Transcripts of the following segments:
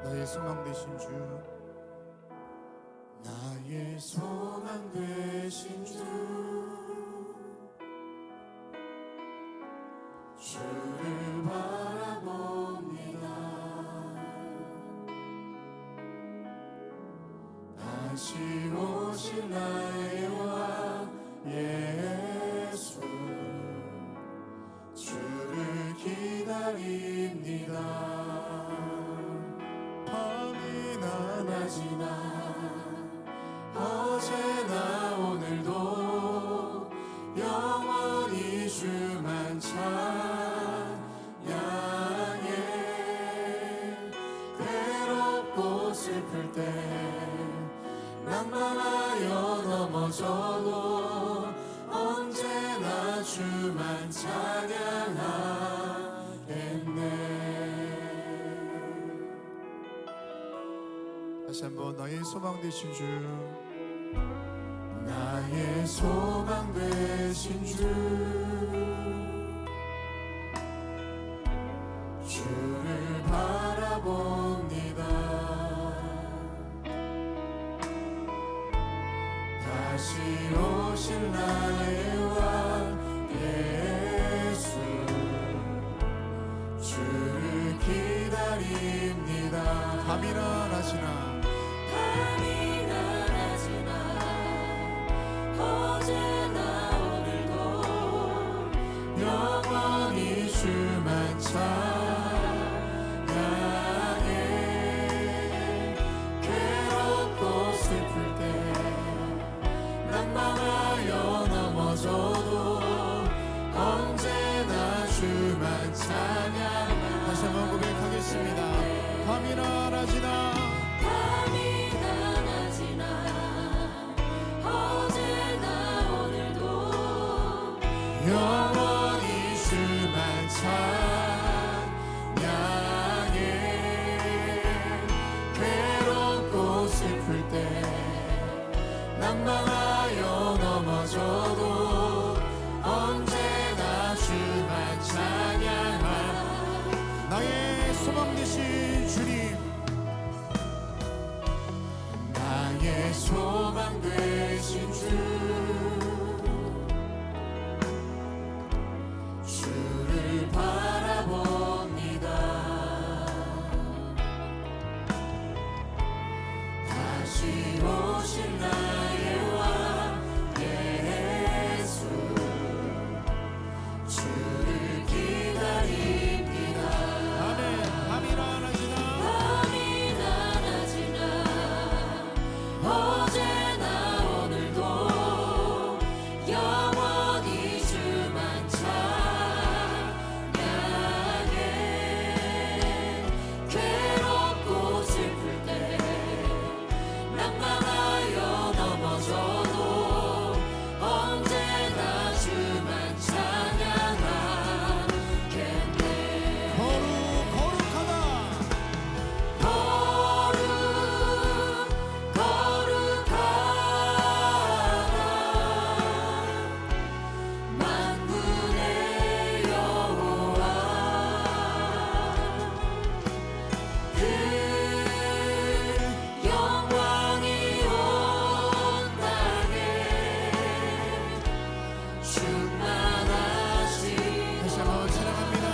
나의 소망 되신 주, 나의 소망 되신 주, 주를 바라봅니다. 다시 오실 나의 왕 예수, 주를 기다립니다. 밤이나 낮이나 어제나 오늘도 영원히 주만 찬양해. 괴롭고 슬플 때 낭만하여 넘어져도 언제나 주만 찬양하겠네. 다시 한번 나의 소망 되신 주, 나의 소망 되신 주, 주를 바라봅니다. 다시 오실 나의 왕 예수, 주를 기다립니다. 밤이나 낮이나 영원히 주만 찬양해. 괴롭고 슬플 때 낭만하여 넘어져도 언제나 주만 찬양하. 다시 한번 고백하겠습니다. 밤이나 낮이나 영원히 주만 찬양해. 괴롭고 슬플 때 낭만하여 넘어져도 언제나 주만 찬양하. 나의 소망 되신 주님, 나의 소망 되신 주, 주를 바라봅니다. 다시 오실 나의 왕 예수, 주를 기다립니다. 아멘. 밤이나 낮이나 어제나 오늘도 영원히 주만 찬양해. 괴롭고 슬플 때 낭만하여 넘어져도 언제나 주만 찬양하겠네. 거룩하다. 거룩하다. 만군의 여호와, 그 영광이 온 땅에 충만하시. 다시 한번 찬양합니다.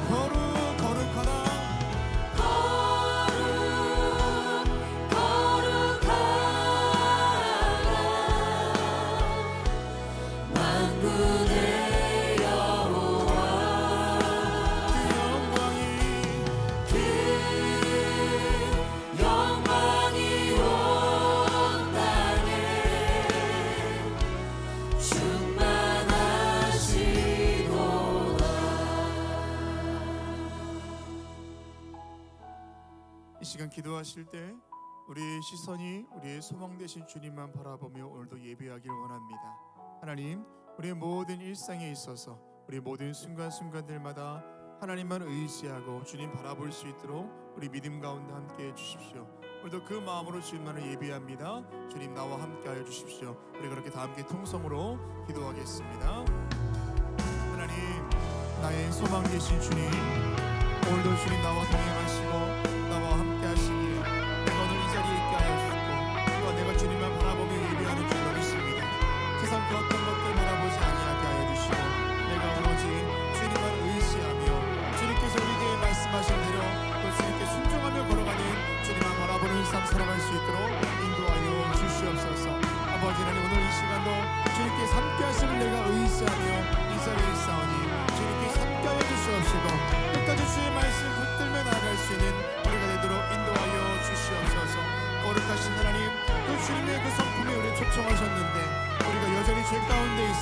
거룩하다. 거룩하다. 만군의 여호와, 그 영광이 온 땅에 충만하시도다. 이 시간 기도하실 때 우리 시선이 우리의 소망 되신 주님만 바라보며 오늘도 예배하기를 원합니다. 하나님, 우리의 모든 일상에 있어서 우리 모든 순간순간들마다 하나님만 의지하고 주님 바라볼 수 있도록 우리 믿음 가운데 함께 해주십시오. 오늘도 그 마음으로 주님만을 예배합니다. 주님 나와 함께 하여 주십시오. 우리 그렇게 다 함께 통성으로 기도하겠습니다. 하나님, 나의 소망 되신 주님, 오늘도 주님 나와 동행하시고 나와 함께 하시고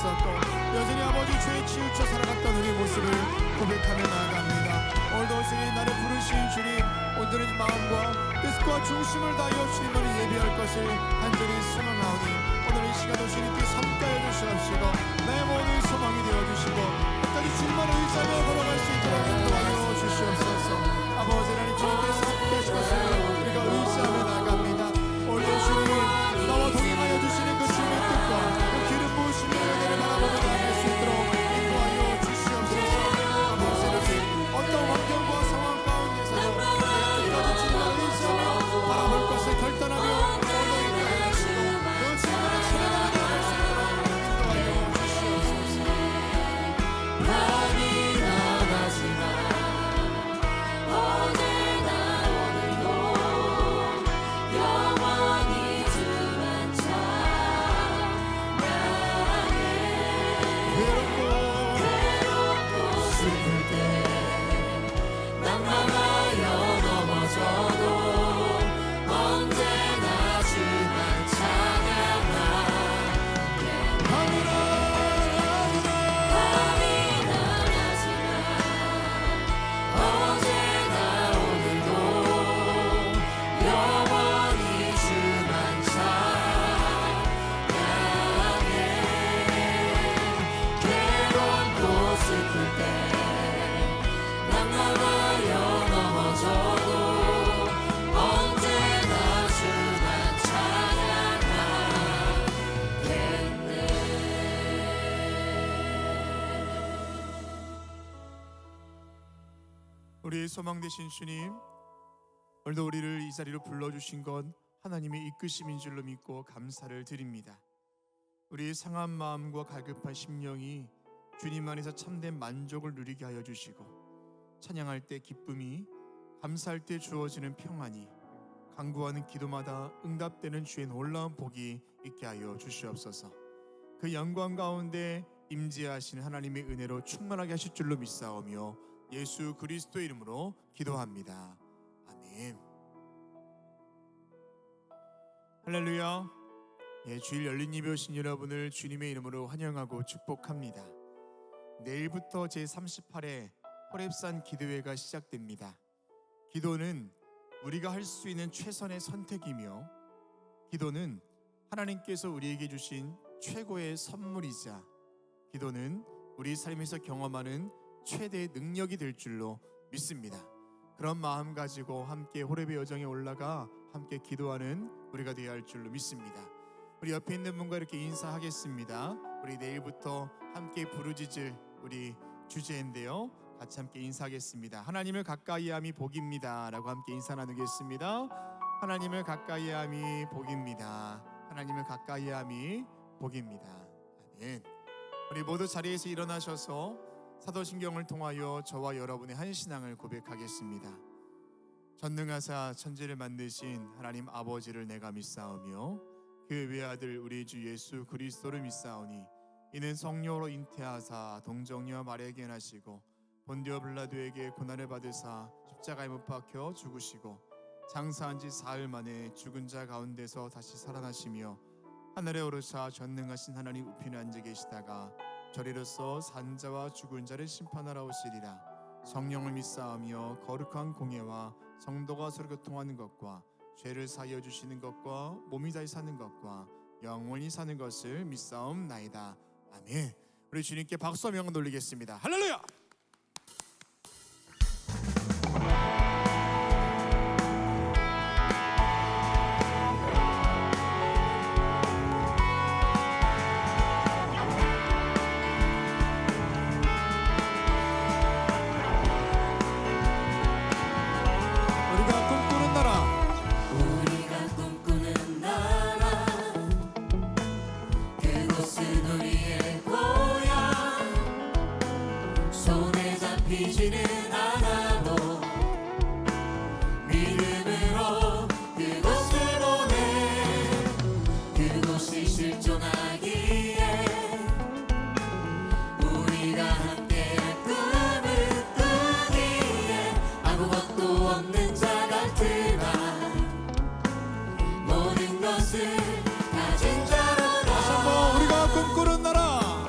있었고 여전히 아버지 죄에 치우쳐 살아갔던 우리 모습을 고백하며 나아갑니다. 오늘도 주님 나를 부르신 주님, 온전한 마음과 뜻과 중심을 다하여 주님만을 예비할 것을 간절히 소망하오니 오늘 이 시간도 주님께 삼가해 주시옵시고 내 모든 소망이 되어주시고 끝까지 주님만을 의지하며 걸어갈 수 있도록 인도하여 주시옵소서. 아버지 하나님 주님께서 함께 하실 것을 우리가 의지하며 나아갑니다. 오늘도 주님 나와 동행하여 주시는 그 주님의 뜻과 그 기름 부으심의 은혜를 바라보며 나아갈 수 있도록 인도하여 주시옵소서. 아버지 하나님 어떤 환경과 상황 가운데서도 내가 끝까지 주님을 의지하며 바라볼 것을 결단하며 오늘도 인도하여 주시고 그 주님만을 찬양하며 나아갈 수 있도록 인도하여 주시옵소서. 많이 나가지만 어제나 오늘도 영원히 주만 찬양해. 괴롭고 슬플 때 난망하여 넘어져도 언제나 주만 찬양하게. 밤이 나가지만 어제나 오늘도 영원히 주만 찬양해. 괴롭고 슬플 때 난망하여 넘어져도 언제나 주만 찬양하겠네. 우리의 소망 되신 주님, 오늘도 우리를 이 자리로 불러주신 것 하나님의 이끄심인 줄로 믿고 감사를 드립니다. 우리의 상한 마음과 갈급한 심령이 주님 안에서 참된 만족을 누리게 하여 주시고 찬양할 때 기쁨이, 감사할 때 주어지는 평안이, 간구하는 기도마다 응답되는 주의 놀라운 복이 있게 하여 주시옵소서. 그 영광 가운데 임재하신 하나님의 은혜로 충만하게 하실 줄로 믿사오며 예수 그리스도의 이름으로 기도합니다. 아멘. 할렐루야. 주일 열린 예배 오신 여러분을 주님의 이름으로 환영하고 축복합니다. 내일부터 제38회 호렙산 기도회가 시작됩니다. 기도는 우리가 할 수 있는 최선의 선택이며 기도는 하나님께서 우리에게 주신 최고의 선물이자 기도는 우리 삶에서 경험하는 최대의 능력이 될 줄로 믿습니다. 그런 마음 가지고 함께 호렙의 여정에 올라가 함께 기도하는 우리가 되어야 할 줄로 믿습니다. 우리 옆에 있는 분과 이렇게 인사하겠습니다. 우리 내일부터 함께 부르짖을 우리 주제인데요, 같이 함께 인사하겠습니다. 하나님을 가까이함이 복입니다 라고 함께 인사 나누겠습니다. 하나님을 가까이함이 복입니다. 하나님을 가까이함이 복입니다. 아멘. 우리 모두 자리에서 일어나셔서 사도신경을 통하여 저와 여러분의 한 신앙을 고백하겠습니다. 전능하사 천지를 만드신 하나님 아버지를 내가 믿사오며 그 외아들 우리 주 예수 그리스도를 믿사오니 이는 성령으로 잉태하사 동정녀 마리아에게 나시고 본디오 빌라도에게 고난을 받으사 십자가에 못 박혀 죽으시고 장사한 지 사흘 만에 죽은 자 가운데서 다시 살아나시며 하늘에 오르사 전능하신 하나님 우편에 앉아 계시다가 저리로서 산자와 죽은 자를 심판하러 오시리라. 성령을 믿사오며 거룩한 공예와 성도가 서로 교통하는 것과 죄를 사하여 주시는 것과 몸이 다시 사는 것과 영원히 사는 것을 믿사옵나이다. 아멘. 우리 주님께 박수와 명을 돌리겠습니다. 할렐루야. 우리가 꿈꾸는 나라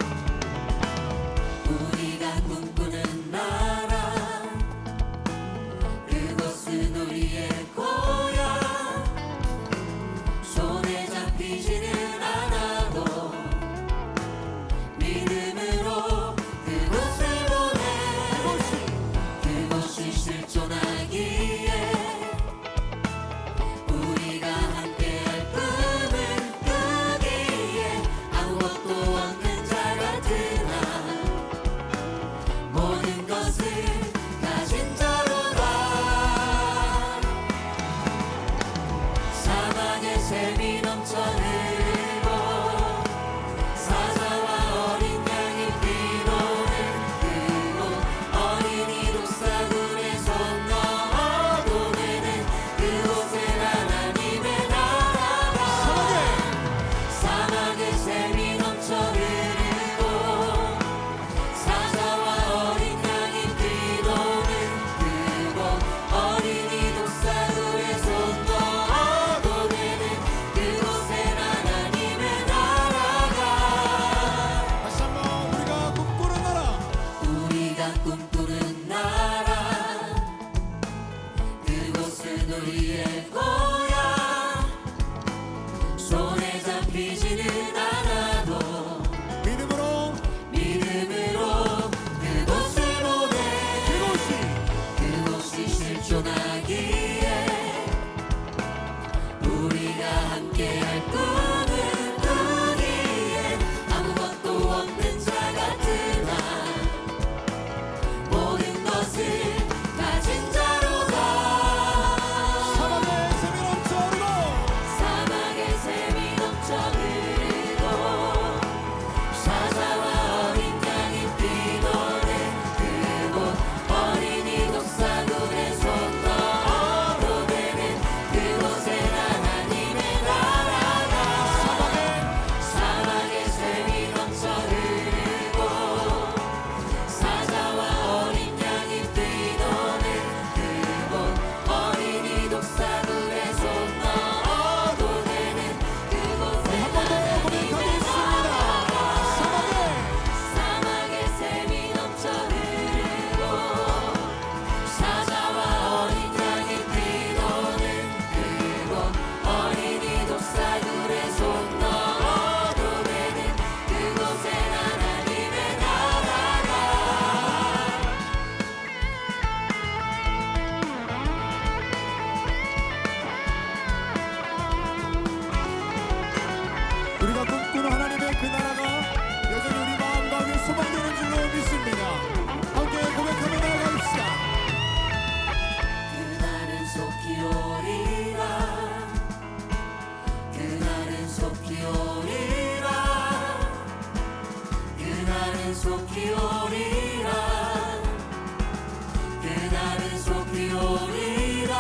그날은 속히 오리라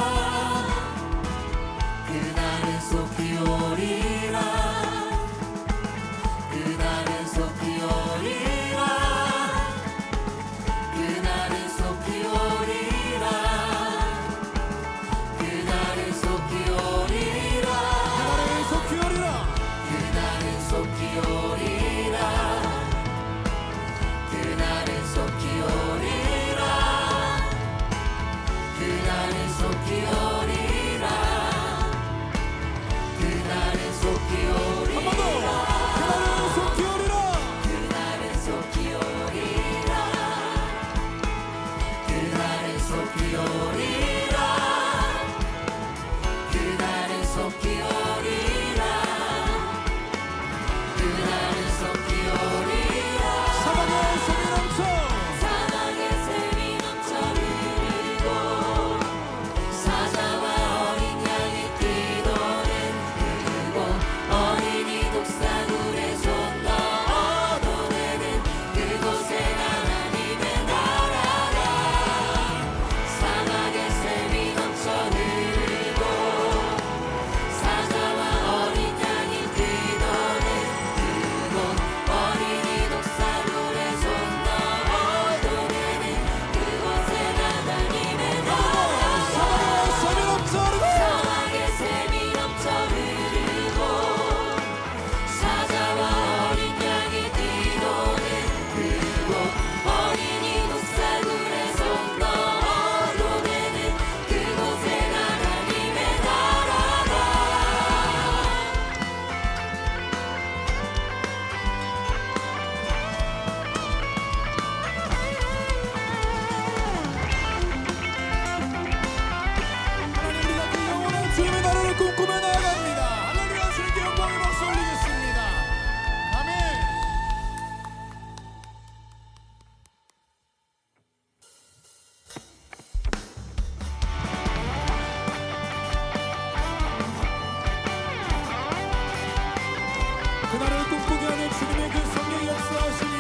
그날은 속히 오리라 그날은 속히 오리라 그날은 속히 오리라 그날은 속히 오리라 그날은 속히 오리라. 그날은 속히 오리라 그날은 속히 오리라 그날은 속히 오리라 그날은 속히 오리라 한 번 더. 그날은 속히 오리라. 그날은 속히 오리라 그날은 속히 오리라 그날은 속히 오리라 그날은 속히 오리라 사랑의 샘이 넘쳐. 사랑의 샘이 넘쳐 흐르고 사자와 어린 양이 뛰도는 그곳 어린이 독사굴에 손 넣어 얻어내는 그곳에 하나님의 나라가 사막의 샘이 넘쳐 흐르고 사자와 어린 양이 뛰도는 그곳 어린이 독사굴에 손 넣어 얻어내는 그곳에 하나님의 나라가 사랑의 샘이 넘쳐 흐르고. 사막의 샘이 넘쳐 흐르고 사자와 어린 양이 뛰도는 그곳 어린이 독사굴에 손 넣어 얻어내는 그곳에 하나님의 나라가 하나님 우리가 그 영원한 주님의 나라를 꿈꾸며 나아갑니다. 할렐루야. 주님께 영광의 박수 올리겠습니다. 아멘. 그날을 꿈꾸게 하는 주님의 그 성령 역사하심이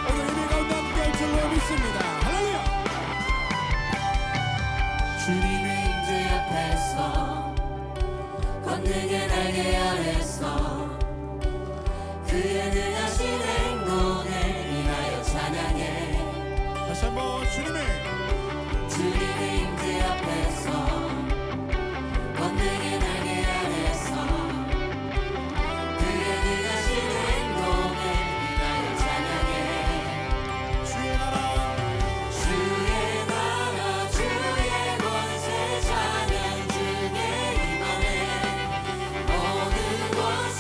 오늘 예배 가운데 함께할 줄로 믿습니다. 할렐루야. 주님의 임재 앞에서 권능의 날개 아래서 그의 능하신 행동을 인하여 찬양해 다시 한번 주님의 임재 앞에서 권능의 날개 아래서 그의 능하신 행동을 인하여 찬양해 주의 나라 주의 나라 주의 권세 찬양 중에 임하네 어느 곳은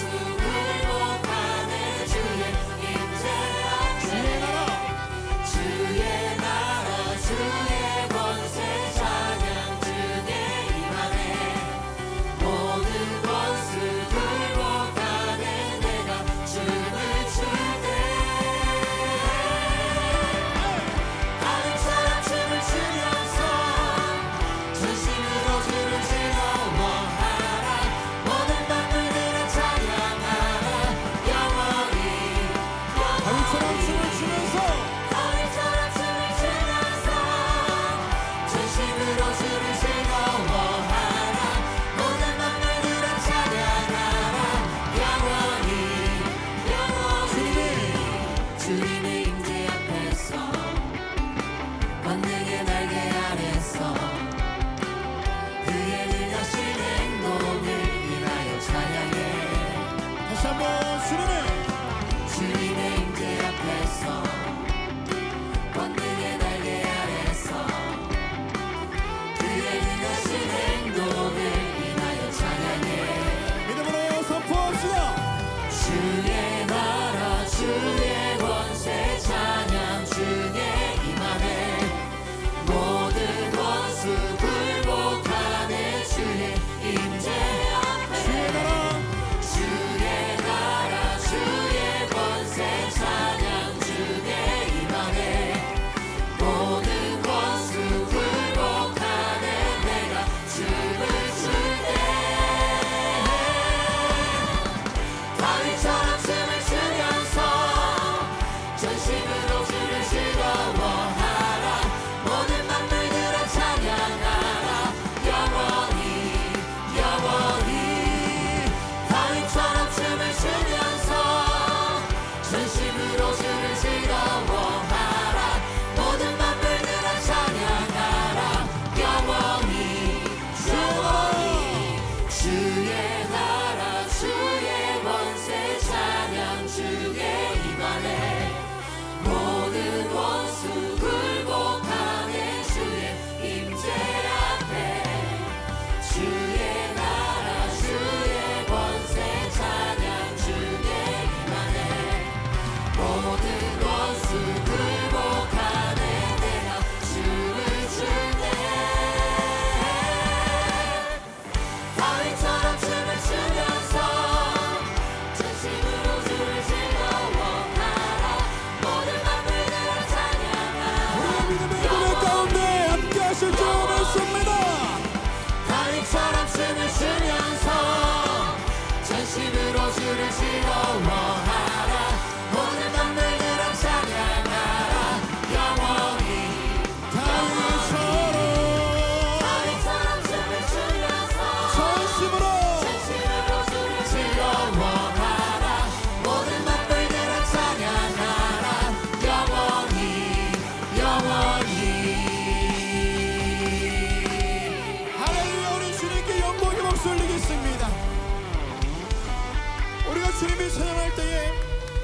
주님이 찬양할 때에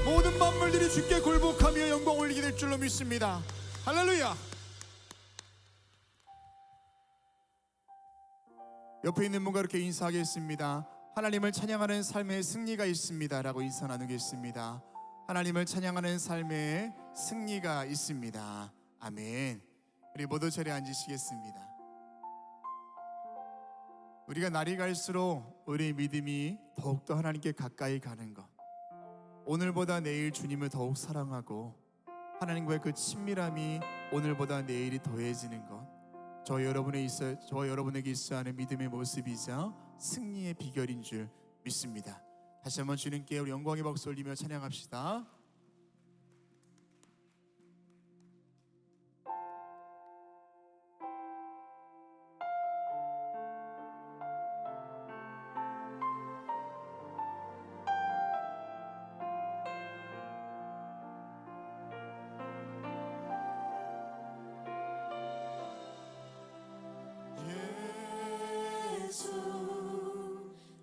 모든 만물들이 주께 굴복하며 영광 올리게 될 줄로 믿습니다. 할렐루야. 옆에 있는 분과 이렇게 인사하겠습니다. 하나님을 찬양하는 삶에 승리가 있습니다 라고 인사 나누겠습니다. 하나님을 찬양하는 삶에 승리가 있습니다. 아멘. 우리 모두 자리에 앉으시겠습니다. 우리가 날이 갈수록 우리의 믿음이 더욱더 하나님께 가까이 가는 것, 오늘보다 내일 주님을 더욱 사랑하고 하나님과의 그 친밀함이 오늘보다 내일이 더해지는 것, 저와 여러분에게 있어야 하는 믿음의 모습이자 승리의 비결인 줄 믿습니다. 다시 한번 주님께 우리 영광의 박수 올리며 찬양합시다. 예수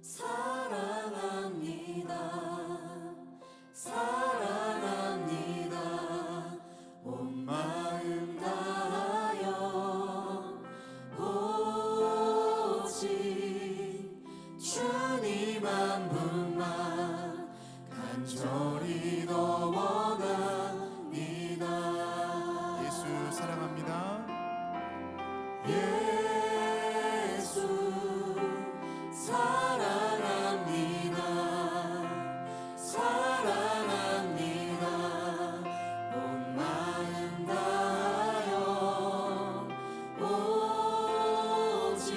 사랑합니다. 사랑합니다. 온 마음 다하여 오직 주님 한 분만 간절히 더 원합니다. 예수 사랑합니다. 예수 사랑합니다. 사랑합니다. 온 마음 다하여 오직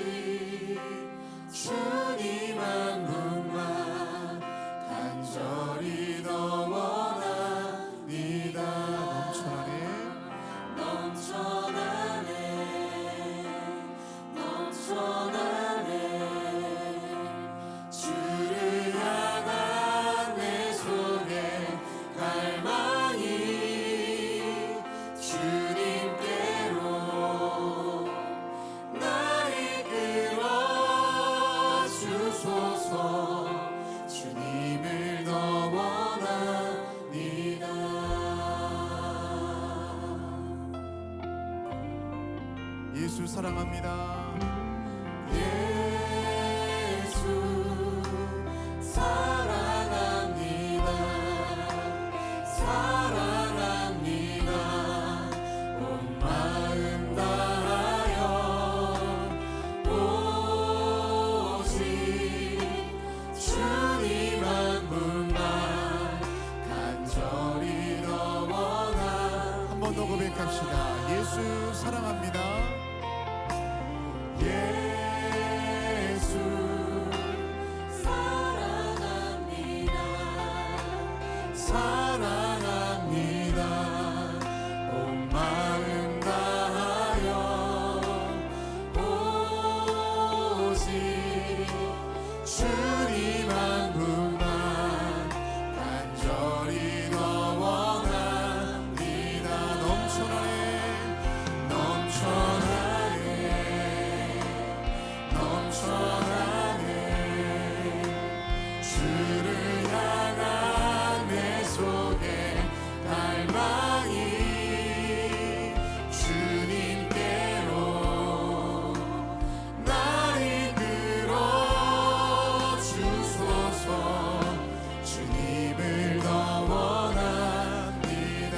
주님 한 분만 간절히 더 원합니다. 넘쳐나네 넘쳐나네 주를 향한 내 속에 갈망이 주님께로 나 이끌어 주소서. 주님을 더 원합니다. 예수 사랑합니다. 예수 사랑합니다. 사랑합니다. 온 마음 다하여 오직 주님 한 분만 간절히 더 원합니다. 한 번 더 고백합시다. 예수 사랑합니다. 예수 사랑합니다. 사랑합니다. 온 마음 다하여 오직 주님 한 분만 간절히 더 원합니다. 넘쳐나네 넘쳐나네 주를 향한 내 속에 갈망이 주님께로 날 이끌어 주소서. 주님을 더 원합니다.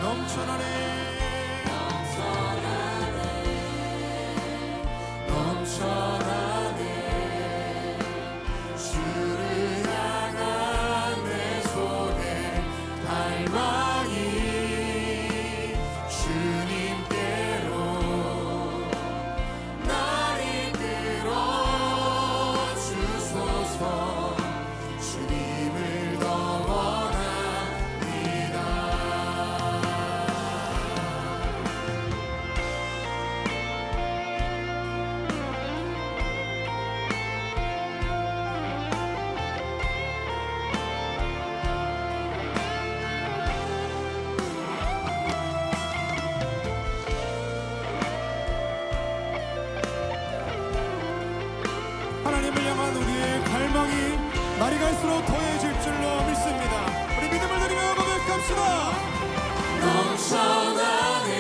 넘쳐나네 넘쳐나네 주를 향한 내 속에 갈망이 주님께로 날 이끌어 주소서. 주님을 더 원합니다. 하나님을 향한 우리의 갈망이 날이 갈수록 더해질 줄로 고백합시다. 넘쳐나네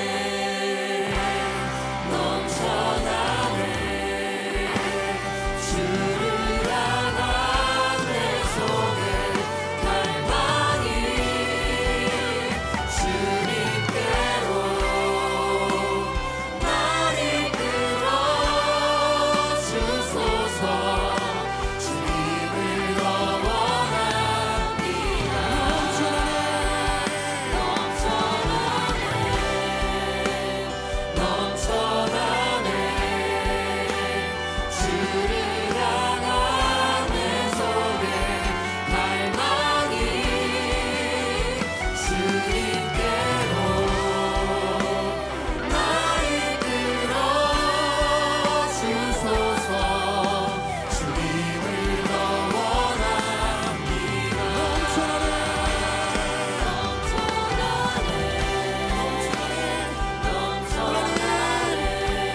넘쳐나네 주를 향한 내 손에 갈망이 주님께로 날 이끌어 주소서 주님을 더 원합니다 넘쳐나네 주를 향한 내 손에 갈망이 주님께로 날 이끌어 주소서 주님을 더 원합니다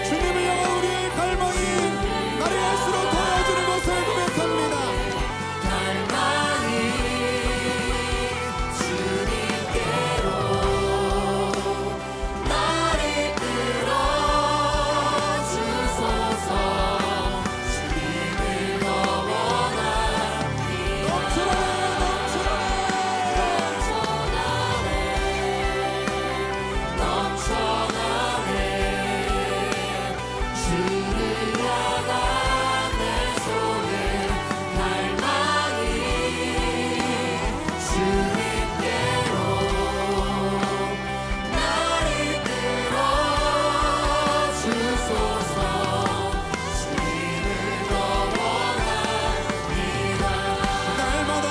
주님을 향한 우리의 갈망이 날이 갈수록 더해지는 것을 고백합니다. 갈망이 주님께로 날 이끌어 주소서 주님을 더 원합니다 넘쳐나네 주를 향한 내 손에 갈망이 주님께로 날 이끌어 주소서 주님을 더 원합니다 날마다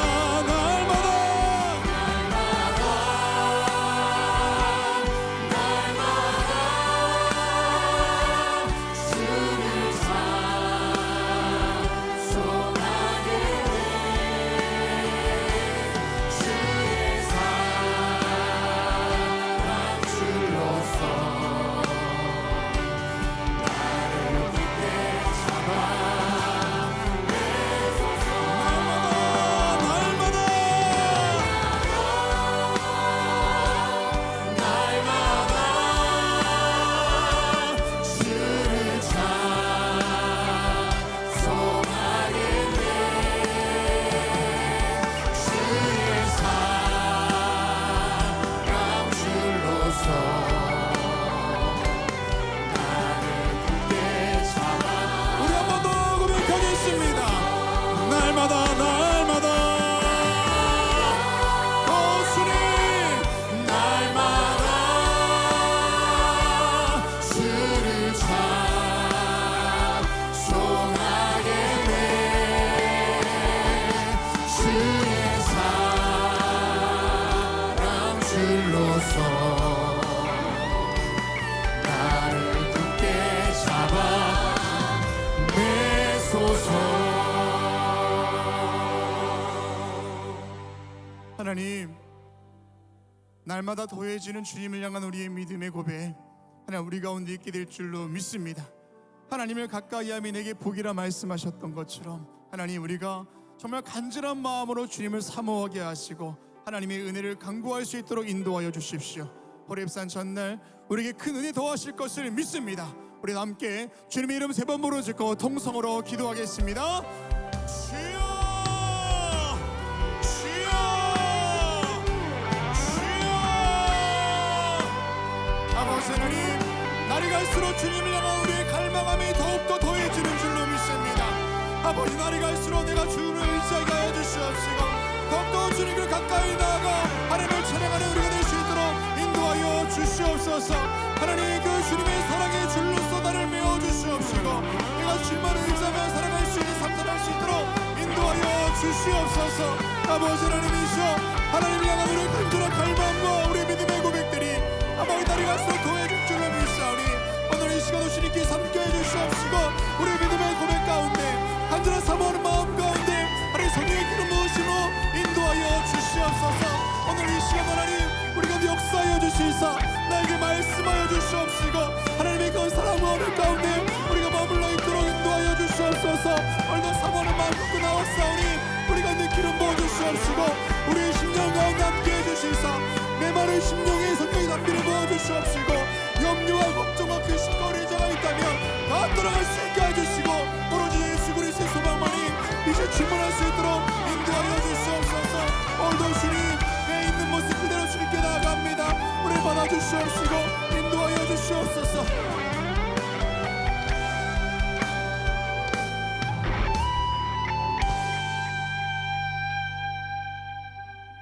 주를 찬송하게 돼 주의 사랑 줄로서 나를 굳게 잡아 날마다 주를 찬송하게 돼 주의 사랑 줄로서 나를 굳게 잡아 우리 한 번 더 고백하겠습니다. 날마다 오 주님 날마다 주를 찬송하게 돼 주의 사랑 줄로서 나를 굳게 잡아 매소서 하나님, 날마다 더해지는 주님을 향한 우리의 믿음의 고백 하나님 우리 가운데 있게 될 줄로 믿습니다. 하나님을 가까이함이 내게 복이라 말씀하셨던 것처럼 하나님 우리가 정말 간절한 마음으로 주님을 사모하게 하시고 하나님의 은혜를 간구할 수 있도록 인도하여 주십시오. 호렙산 전날 우리에게 큰 은혜 더하실 것을 믿습니다. 우리 함께 주님의 이름 3번 부르짖고 통성으로 기도하겠습니다. 주여 주여 주여 아버지 하나님, 날이 갈수록 주님을 향한 우리의 갈망함이 더욱더 더해지는 줄로 믿습니다. 아버지 날이 갈수록 내가 주님을 의지하게 하여 주시옵시고 더욱더 주님을 가까이 나아가 하나님을 찬양하는 우리가 될 수 있도록 인도하여 주시옵소서. 하나님 그 주님의 사랑의 줄로서 나를 메워 주시옵시고 내가 주님만 의지하며 살아갈 수 있는 삶 살아갈 수 있도록 인도하여 주시옵소서. 아버지 하나님이시여, 하나님을 향한 우리의 간절한 갈망과 우리의 믿음의 고백들이 아버지 날이 갈수록 더해질 줄로 믿사오니 오늘 이 시간 주님께 함께해 주시옵시고 우리의 믿음의 고백 가운데 간절한 사모하는 마음 가운데 하나님 성령의 기름 부으심으로 인도하여 주시옵소서. 오늘 이 시간 하나님 우리 가운데 역사하여 주시사 나에게 말씀하여 주시옵시고 하나님의 그 사랑과 은혜 가운데 우리가 머물러 있도록 인도하여 주시옵소서. 오늘도 사모하는 마음 갖고 나왔사오니 우리 가운데 기름 부어 주시옵시고 우리의 심령 가운데 함께해 주시사 오늘도 주님 내 있는 모습 그대로 주님께 나아갑니다. 우리 받아주시옵시고 인도하여 주시옵소서.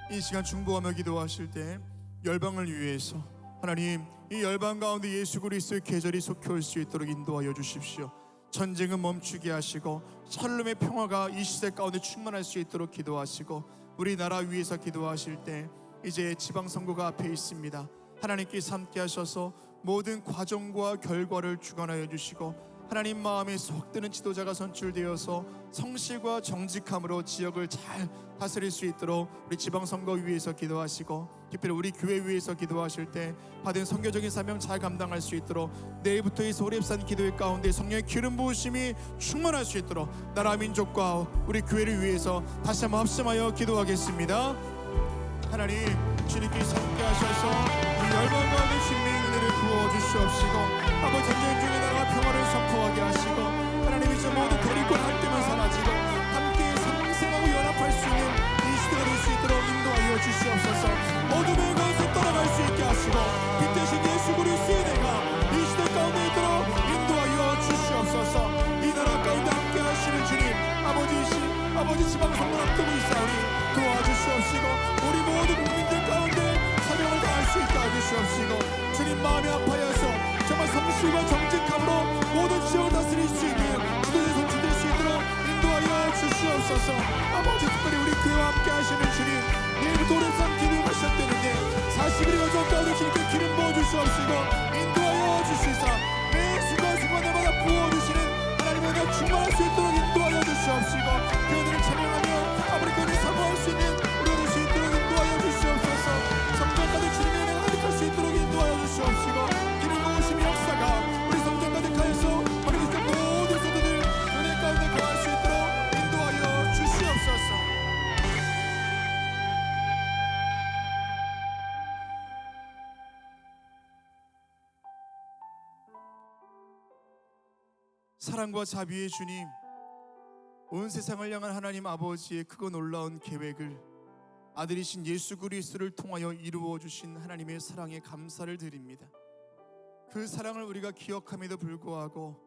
이 시간 중보하며 기도하실 때 열방을 위해서 하나님 이 열방 가운데 예수 그리스도의 계절이 속해 올 수 있도록 인도하여 주십시오. 전쟁은 멈추게 하시고 샬롬의 평화가 이 시대 가운데 충만할 수 있도록 기도하시고 우리나라 위에서 기도하실 때 이제 지방선거가 앞에 있습니다. 하나님께서 함께 하셔서 모든 과정과 결과를 주관하여 주시고 하나님 마음에 속 드는 지도자가 선출되어서 성실과 정직함으로 지역을 잘 다스릴 수 있도록 우리 지방선거 위에서 기도하시고 특별히 우리 교회 위에서 기도하실 때 받은 선교적인 사명 잘 감당할 수 있도록 내일부터 이 소립산 기도회 가운데 성령의 기름 부으심이 충만할 수 있도록 나라 민족과 우리 교회를 위해서 다시 한번 합심하여 기도하겠습니다. 하나님 주님께서 함께 하셔서 이 열방 가운데 주님의 은혜를 부어주시옵시고 아버지 전쟁 중에 나라가 평화를 선포하게 하시고 하나님 이제 모두 데리고 갈등은 사라지고 함께 상생하고 연합할 수 있는 이 시대가 될 수 있도록 인도하여 주시옵소서. 어둠의 가운데 떠나갈 수 있게 하시고 빛 대신 예수 그리스도의 내가 이 시대 가운데 있도록 인도하여 주시옵소서. 이 나라 가운데 함께 하시는 주님 아버지 지방선거 앞두고 있사오니 도와주시옵시고 우리 모든 국민들 가운데 사명을 다할 수 있게 해주시옵시고 주님 마음이 아파여서 정말 성실과 정직함으로 모든 지역을 다스릴 수 있는 지도자 선출될 수 있도록 인도하여 주시옵소서. 아버지 특별히 우리 교회와 함께 하시는 주님 내일부터 오랜산 기도가 시작되는데 40일의 여정 가운데 주님께 기름 부어주시옵시고 인도하여 주시사 매 순간순간마다 부어주시는 하나님의 은혜가 충만할 수 있도록 인도하여 주시옵시고 그들을 찬양하며 아버지 그들을 사모할 수 있는 우리가 될 수 있도록 인도하여 주시옵소서. 성전까지 주님의 은혜가 가득할 수 있도록 인도하여 주시옵시고 기름 부으심의 역사가 우리 성전 가득하여서 우리 모든 성도들 은혜 가운데 거할 수 있도록 인도하여 주시옵소서. 사랑과 자비의 주님, 온 세상을 향한 하나님 아버지의 크고 놀라운 계획을 아들이신 예수 그리스도를 통하여 이루어 주신 하나님의 사랑에 감사를 드립니다. 그 사랑을 우리가 기억함에도 불구하고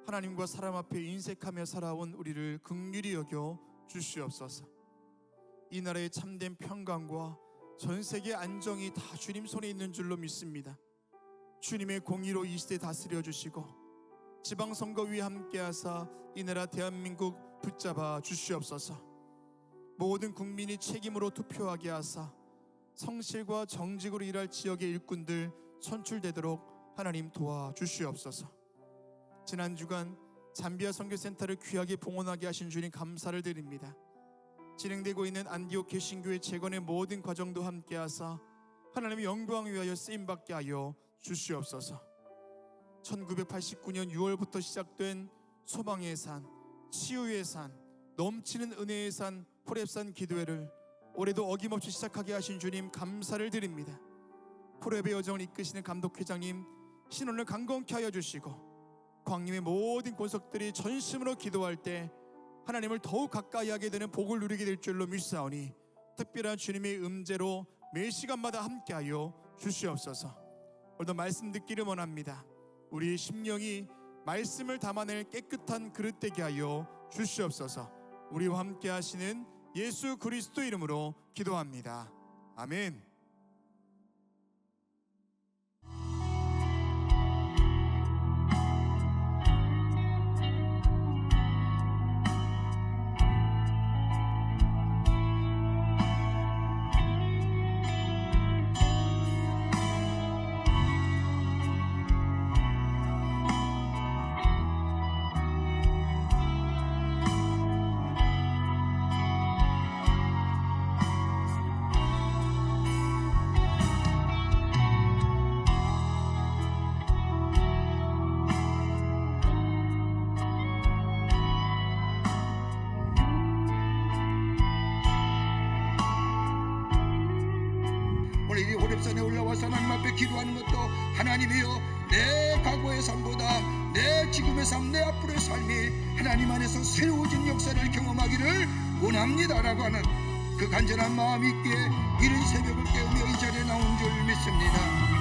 하나님과 사람 앞에 인색하며 살아온 우리를 긍휼히 여겨 주시옵소서. 이 나라의 참된 평강과 전 세계 안정이 다 주님 손에 있는 줄로 믿습니다. 주님의 공의로 이 시대 다스려 주시고 지방선거위에 함께하사 이 나라 대한민국 붙잡아 주시옵소서. 모든 국민이 책임으로 투표하게 하사 성실과 정직으로 일할 지역의 일꾼들 선출되도록 하나님 도와주시옵소서. 지난 주간 잠비아 선교센터를 귀하게 봉헌하게 하신 주님 감사를 드립니다. 진행되고 있는 안디옥 개신교회 재건의 모든 과정도 함께하사 하나님의 영광 위하여 쓰임받게 하여 주시옵소서. 1989년 6월부터 시작된 소망의 산, 치유의 산, 넘치는 은혜의 산 호렙산 기도회를 올해도 어김없이 시작하게 하신 주님 감사를 드립니다. 호렙의 여정을 이끄시는 감독회장님 신원을 강건케 하여 주시고 광림의 모든 권속들이 전심으로 기도할 때 하나님을 더욱 가까이 하게 되는 복을 누리게 될 줄로 믿사오니 특별한 주님의 음재로 매 시간마다 함께하여 주시옵소서. 오늘도 말씀 듣기를 원합니다. 우리의 심령이 말씀을 담아낼 깨끗한 그릇 되게 하여 주시옵소서. 우리와 함께 하시는 예수 그리스도 이름으로 기도합니다. 아멘. 오늘 이 호렙산에 올라와서 하나님 앞에 기도하는 것도 하나님이여 내 과거의 삶보다 내 지금의 삶, 내 앞으로의 삶이 하나님 안에서 새로워진 역사를 경험하기를 원합니다라고 하는 그 간절한 마음이 있기에 이른 새벽을 깨우며 이 자리에 나온 줄 믿습니다.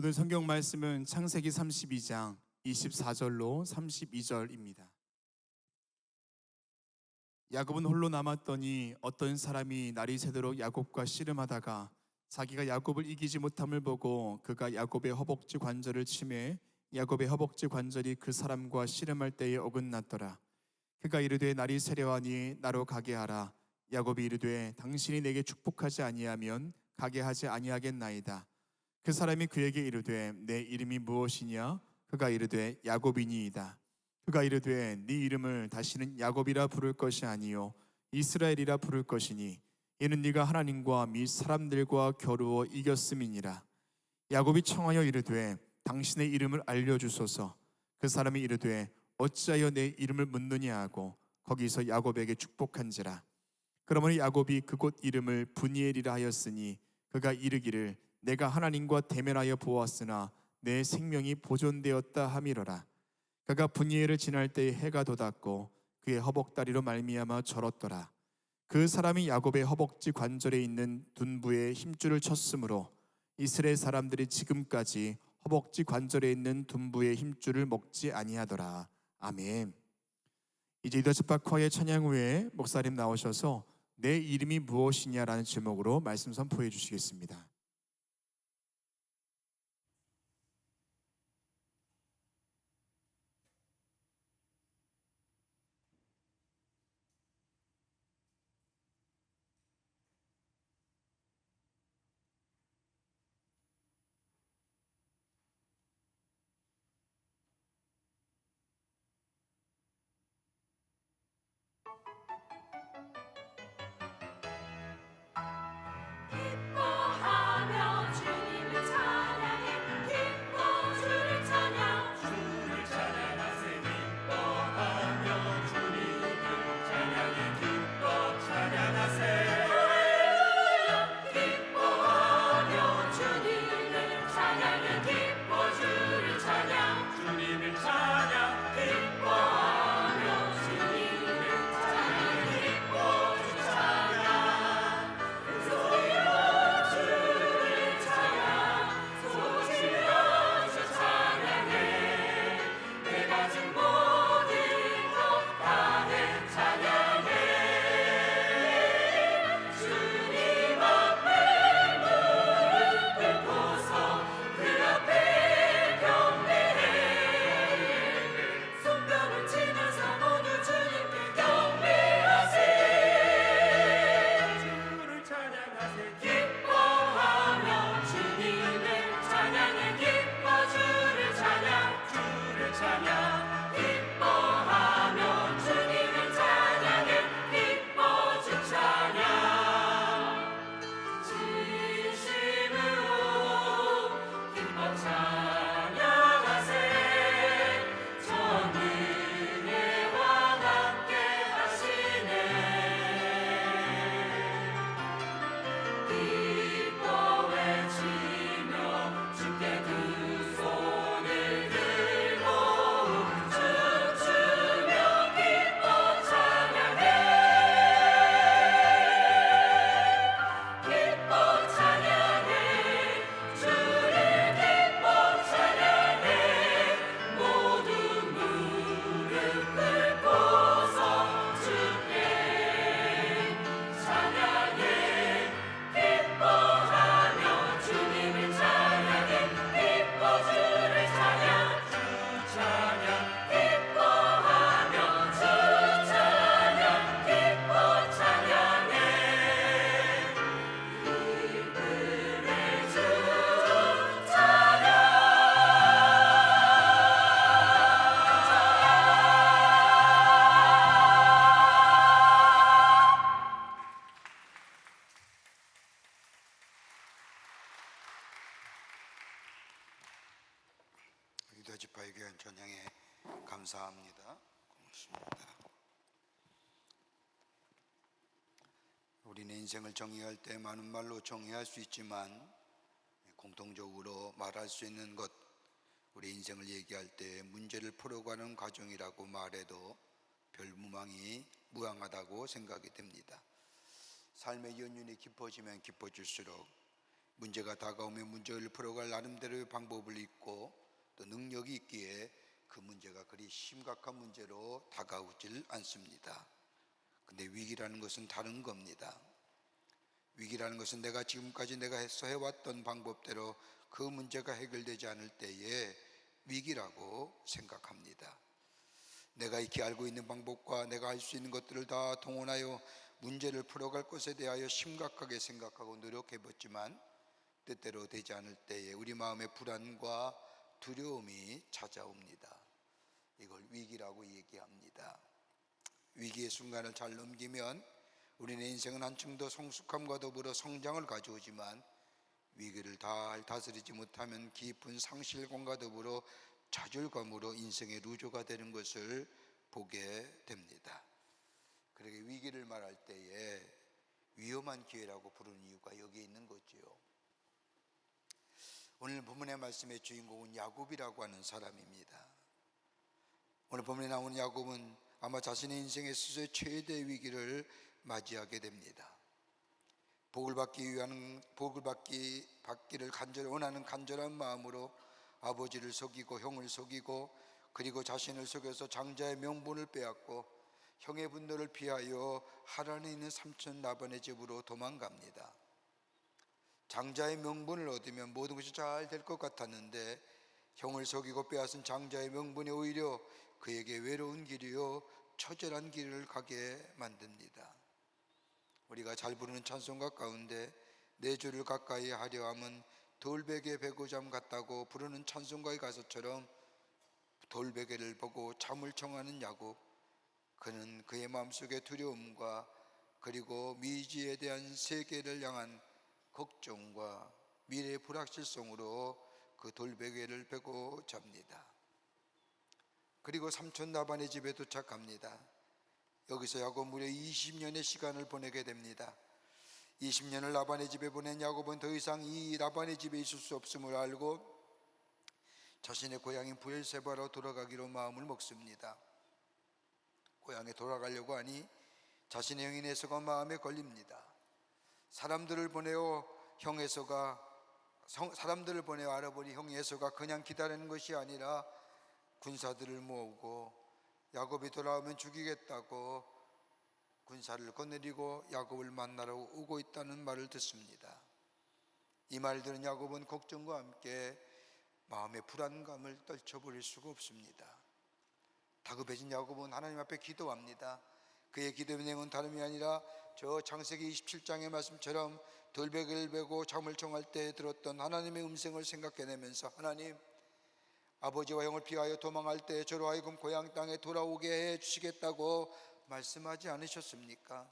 오늘 성경 말씀은 창세기 32장 24절로 32절입니다. 야곱은 홀로 남았더니 어떤 사람이 날이 새도록 야곱과 씨름하다가 자기가 야곱을 이기지 못함을 보고 그가 야곱의 허벅지 관절을 치매 야곱의 허벅지 관절이 그 사람과 씨름할 때에 어긋났더라. 그가 이르되 날이 새려하니 나로 가게 하라. 야곱이 이르되 당신이 내게 축복하지 아니하면 가게 하지 아니하겠나이다. 그 사람이 그에게 이르되 내 이름이 무엇이냐? 그가 이르되 야곱이니이다. 그가 이르되 네 이름을 다시는 야곱이라 부를 것이 아니요 이스라엘이라 부를 것이니 이는 네가 하나님과 및 사람들과 겨루어 이겼음이니라. 야곱이 청하여 이르되 당신의 이름을 알려주소서. 그 사람이 이르되 어찌하여 내 이름을 묻느냐 하고 거기서 야곱에게 축복한지라. 그러므로 야곱이 그곳 이름을 브니엘이라 하였으니 그가 이르기를 내가 하나님과 대면하여 보았으나 내 생명이 보존되었다 함이로라. 그가 브니엘을 지날 때에 해가 돋았고 그의 허벅다리로 말미암아 절었더라. 그 사람이 야곱의 허벅지 관절에 있는 둔부에 힘줄을 쳤으므로 이스라엘 사람들이 지금까지 허벅지 관절에 있는 둔부의 힘줄을 먹지 아니하더라. 아멘. 이제 이더즈파커의 찬양 후에 목사님 나오셔서 내 이름이 무엇이냐라는 제목으로 말씀 선포해 주시겠습니다. 기도집화의 귀한 전향에 감사합니다. 고맙습니다. 우리는 인생을 정의할 때 많은 말로 정의할 수 있지만 공통적으로 말할 수 있는 것, 우리 인생을 얘기할 때 문제를 풀어가는 과정이라고 말해도 별 무방하다고 생각이 됩니다. 삶의 연륜이 깊어지면 깊어질수록 문제가 다가오면 문제를 풀어갈 나름대로의 방법을 잊고 또 능력이 있기에 그 문제가 그리 심각한 문제로 다가오질 않습니다. 근데 위기라는 것은 다른 겁니다. 위기라는 것은 내가 지금까지 해왔던 방법대로 그 문제가 해결되지 않을 때에 위기라고 생각합니다. 내가 익히 알고 있는 방법과 내가 할 수 있는 것들을 다 동원하여 문제를 풀어갈 것에 대하여 심각하게 생각하고 노력해봤지만 뜻대로 되지 않을 때에 우리 마음에 불안과 두려움이 찾아옵니다. 이걸 위기라고 얘기합니다. 위기의 순간을 잘 넘기면 우리의 인생은 한층 더 성숙함과 더불어 성장을 가져오지만 위기를 잘 다스리지 못하면 깊은 상실감과 더불어 좌절감으로 인생의 루저가 되는 것을 보게 됩니다. 그러게 위기를 말할 때에 위험한 기회라고 부르는 이유가 여기에 있는 거지요. 오늘 본문의 말씀의 주인공은 야곱이라고 하는 사람입니다. 오늘 본문에 나오는 야곱은 아마 자신의 인생에 있어서 최대의 위기를 맞이하게 됩니다. 복을 받기를 원하는 간절한 마음으로 아버지를 속이고 형을 속이고 그리고 자신을 속여서 장자의 명분을 빼앗고 형의 분노를 피하여 하란에 있는 삼촌 라반의 집으로 도망갑니다. 장자의 명분을 얻으면 모든 것이 잘 될 것 같았는데 형을 속이고 빼앗은 장자의 명분이 오히려 그에게 외로운 길이요 처절한 길을 가게 만듭니다. 우리가 잘 부르는 찬송가 가운데 내 주를 가까이 하려 함은 돌베개 베고잠 같다고 부르는 찬송가의 가사처럼 돌베개를 보고 잠을 청하는 야곱, 그는 그의 마음속의 두려움과 그리고 미지에 대한 세계를 향한 걱정과 미래의 불확실성으로 그 돌베개를 베고 잡니다. 그리고 삼촌 라반의 집에 도착합니다. 여기서 야곱 무려 20년의 시간을 보내게 됩니다. 20년을 라반의 집에 보낸 야곱은 더 이상 이 라반의 집에 있을 수 없음을 알고 자신의 고향인 브엘세바로 돌아가기로 마음을 먹습니다. 고향에 돌아가려고 하니 자신의 형인 에서가 마음에 걸립니다. 사람들을 보내어 알아보니 형 에서가 그냥 기다리는 것이 아니라 군사들을 모으고 야곱이 돌아오면 죽이겠다고 군사를 거느리고 야곱을 만나러 오고 있다는 말을 듣습니다. 이 말을 들은 야곱은 걱정과 함께 마음의 불안감을 떨쳐버릴 수가 없습니다. 다급해진 야곱은 하나님 앞에 기도합니다. 그의 기도의 내용은 다름이 아니라 저 창세기 27장의 말씀처럼 돌베개를 베고 잠을 청할 때 들었던 하나님의 음성을 생각해내면서 하나님, 아버지와 형을 피하여 도망할 때 저로 하여금 고향 땅에 돌아오게 해 주시겠다고 말씀하지 않으셨습니까?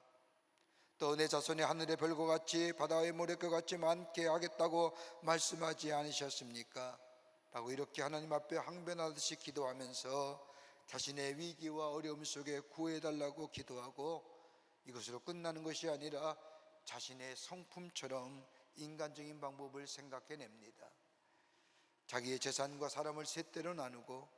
또 내 자손이 하늘의 별과 같이 바다의 모래과 같이 많게 하겠다고 말씀하지 않으셨습니까? 라고 이렇게 하나님 앞에 항변하듯이 기도하면서 자신의 위기와 어려움 속에 구해달라고 기도하고 이것으로 끝나는 것이 아니라 자신의 성품처럼 인간적인 방법을 생각해냅니다. 자기의 재산과 사람을 셋대로 나누고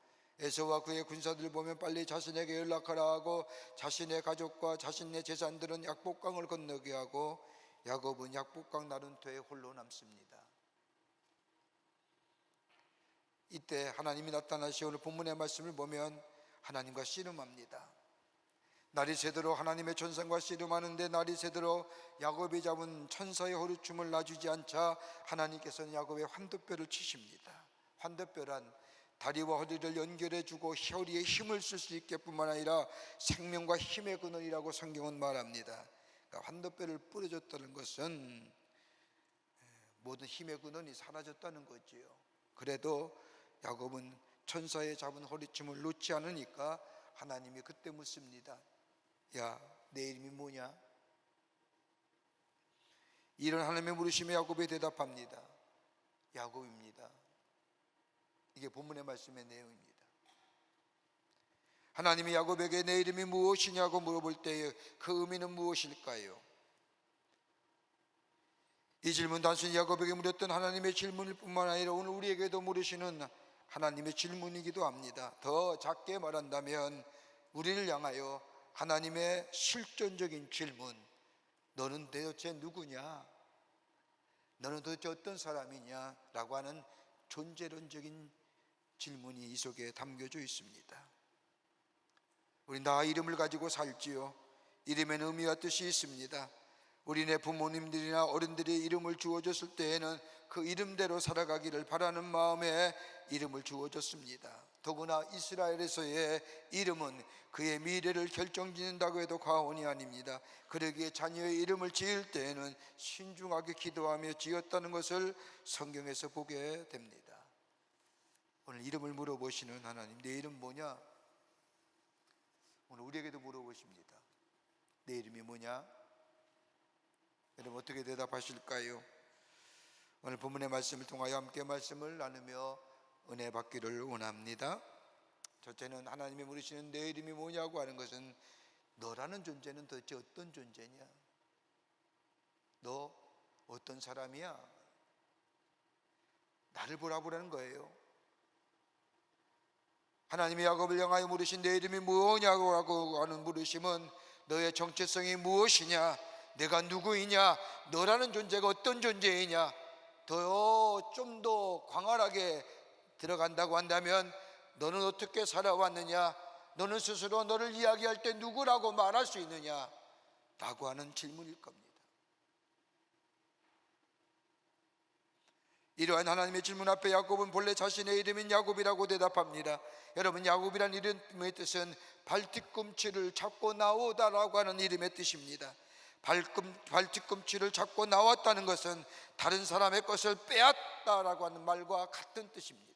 에서와 그의 군사들 보면 빨리 자신에게 연락하라 하고 자신의 가족과 자신의 재산들은 약복강을 건너게 하고 야곱은 약복강 나룬터에 홀로 남습니다. 이때 하나님이 나타나시 오늘 본문의 말씀을 보면 하나님과 씨름합니다. 날이 새도록 하나님의 천상과 씨름하는데 날이 새도록 야곱이 잡은 천사의 허리춤을 놔주지 않자 하나님께서는 야곱의 환도뼈를 치십니다. 환도뼈란 다리와 허리를 연결해주고 허리에 힘을 쓸 수 있게 뿐만 아니라 생명과 힘의 근원이라고 성경은 말합니다. 그러니까 환도뼈를 부러졌다는 것은 모든 힘의 근원이 사라졌다는 거지요. 그래도 야곱은 천사의 잡은 허리춤을 놓지 않으니까 하나님이 그때 묻습니다. 야, 내 이름이 뭐냐? 이런 하나님의 물으심에 야곱이 대답합니다. 야곱입니다. 이게 본문의 말씀의 내용입니다. 하나님이 야곱에게 내 이름이 무엇이냐고 물어볼 때의 그 의미는 무엇일까요? 이 질문 단순히 야곱에게 물었던 하나님의 질문일 뿐만 아니라 오늘 우리에게도 물으시는 하나님의 질문이기도 합니다. 더 작게 말한다면 우리를 향하여 하나님의 실존적인 질문, 너는 도대체 누구냐? 너는 도대체 어떤 사람이냐? 라고 하는 존재론적인 질문이 이 속에 담겨져 있습니다. 우린 다 이름을 가지고 살지요. 이름에는 의미와 뜻이 있습니다. 우리네 부모님들이나 어른들이 이름을 주어줬을 때에는 그 이름대로 살아가기를 바라는 마음에 이름을 주어줬습니다. 더구나 이스라엘에서의 이름은 그의 미래를 결정짓는다고 해도 과언이 아닙니다. 그러기에 자녀의 이름을 지을 때에는 신중하게 기도하며 지었다는 것을 성경에서 보게 됩니다. 오늘 이름을 물어보시는 하나님, 내 이름 뭐냐? 오늘 우리에게도 물어보십니다. 내 이름이 뭐냐? 여러분 어떻게 대답하실까요? 오늘 본문의 말씀을 통하여 함께 말씀을 나누며 은혜 받기를 원합니다. 첫째는 하나님이 물으시는 내 이름이 뭐냐고 하는 것은 너라는 존재는 도대체 어떤 존재냐? 너 어떤 사람이야? 나를 보라보라는 거예요. 하나님이 야곱을 향하여 물으신 내 이름이 뭐냐고 하는 물으심은 너의 정체성이 무엇이냐? 내가 누구이냐? 너라는 존재가 어떤 존재이냐? 좀 더 광활하게 들어간다고 한다면 너는 어떻게 살아왔느냐? 너는 스스로 너를 이야기할 때 누구라고 말할 수 있느냐? 라고 하는 질문일 겁니다. 이러한 하나님의 질문 앞에 야곱은 본래 자신의 이름인 야곱이라고 대답합니다. 여러분, 야곱이란 이름의 뜻은 발뒤꿈치를 잡고 나오다라고 하는 이름의 뜻입니다. 발뒤꿈치를 잡고 나왔다는 것은 다른 사람의 것을 빼앗다라고 하는 말과 같은 뜻입니다.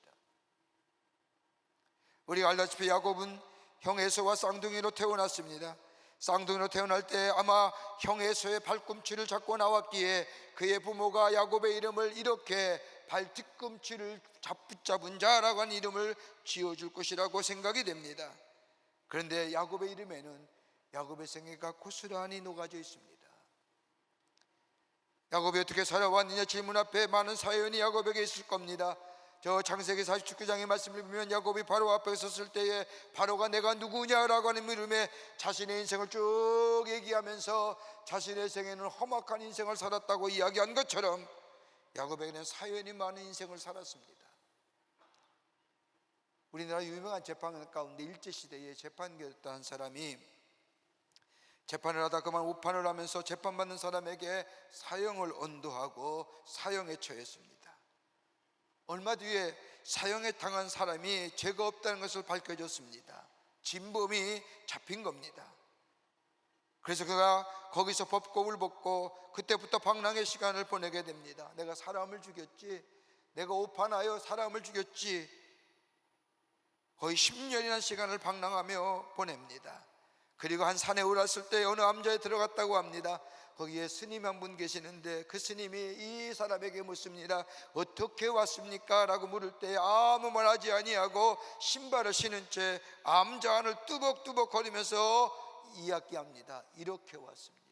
우리가 알다시피 야곱은 형 에서와 쌍둥이로 태어났습니다. 쌍둥이로 태어날 때 아마 형 에서의 발꿈치를 잡고 나왔기에 그의 부모가 야곱의 이름을 이렇게 발뒤꿈치를 붙잡은 자라고 하는 이름을 지어줄 것이라고 생각이 됩니다. 그런데 야곱의 이름에는 야곱의 생애가 고스란히 녹아져 있습니다. 야곱이 어떻게 살아왔느냐 질문 앞에 많은 사연이 야곱에게 있을 겁니다. 저 창세기 49장의 말씀을 보면 야곱이 바로 앞에 섰을 때에 바로가 내가 누구냐라고 하는 물음에 자신의 인생을 쭉 얘기하면서 자신의 생에는 험악한 인생을 살았다고 이야기한 것처럼 야곱에게는 사연이 많은 인생을 살았습니다. 우리나라 유명한 재판 가운데 일제시대에 재판계였던 한 사람이 재판을 하다 그만 오판을 하면서 재판받는 사람에게 사형을 언도하고 사형에 처했습니다. 얼마 뒤에 사형에 당한 사람이 죄가 없다는 것을 밝혀졌습니다. 진범이 잡힌 겁니다. 그래서 그가 거기서 법고을 벗고 그때부터 방랑의 시간을 보내게 됩니다. 내가 사람을 죽였지, 내가 오판하여 사람을 죽였지. 거의 10년이라는 시간을 방랑하며 보냅니다. 그리고 한 산에 올랐을 때 어느 암자에 들어갔다고 합니다. 거기에 스님 한 분 계시는데 그 스님이 이 사람에게 묻습니다. 어떻게 왔습니까? 라고 물을 때 아무 말 하지 아니하고 신발을 신은 채 암자 안을 뚜벅뚜벅 거리면서 이야기합니다. 이렇게 왔습니다.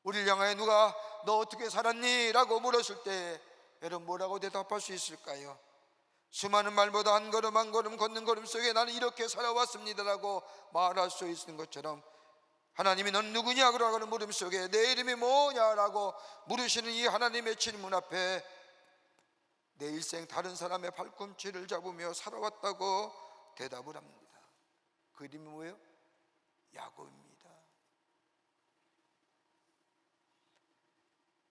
우리를 향하여 누가 너 어떻게 살았니? 라고 물었을 때 여러분 뭐라고 대답할 수 있을까요? 수많은 말보다 한 걸음 한 걸음 걷는 걸음 속에 나는 이렇게 살아왔습니다라고 말할 수 있는 것처럼 하나님이 넌 누구냐고 하는 물음 속에 내 이름이 뭐냐라고 물으시는 이 하나님의 질문 앞에 내 일생 다른 사람의 발꿈치를 잡으며 살아왔다고 대답을 합니다. 그 이름이 뭐예요? 야곱입니다.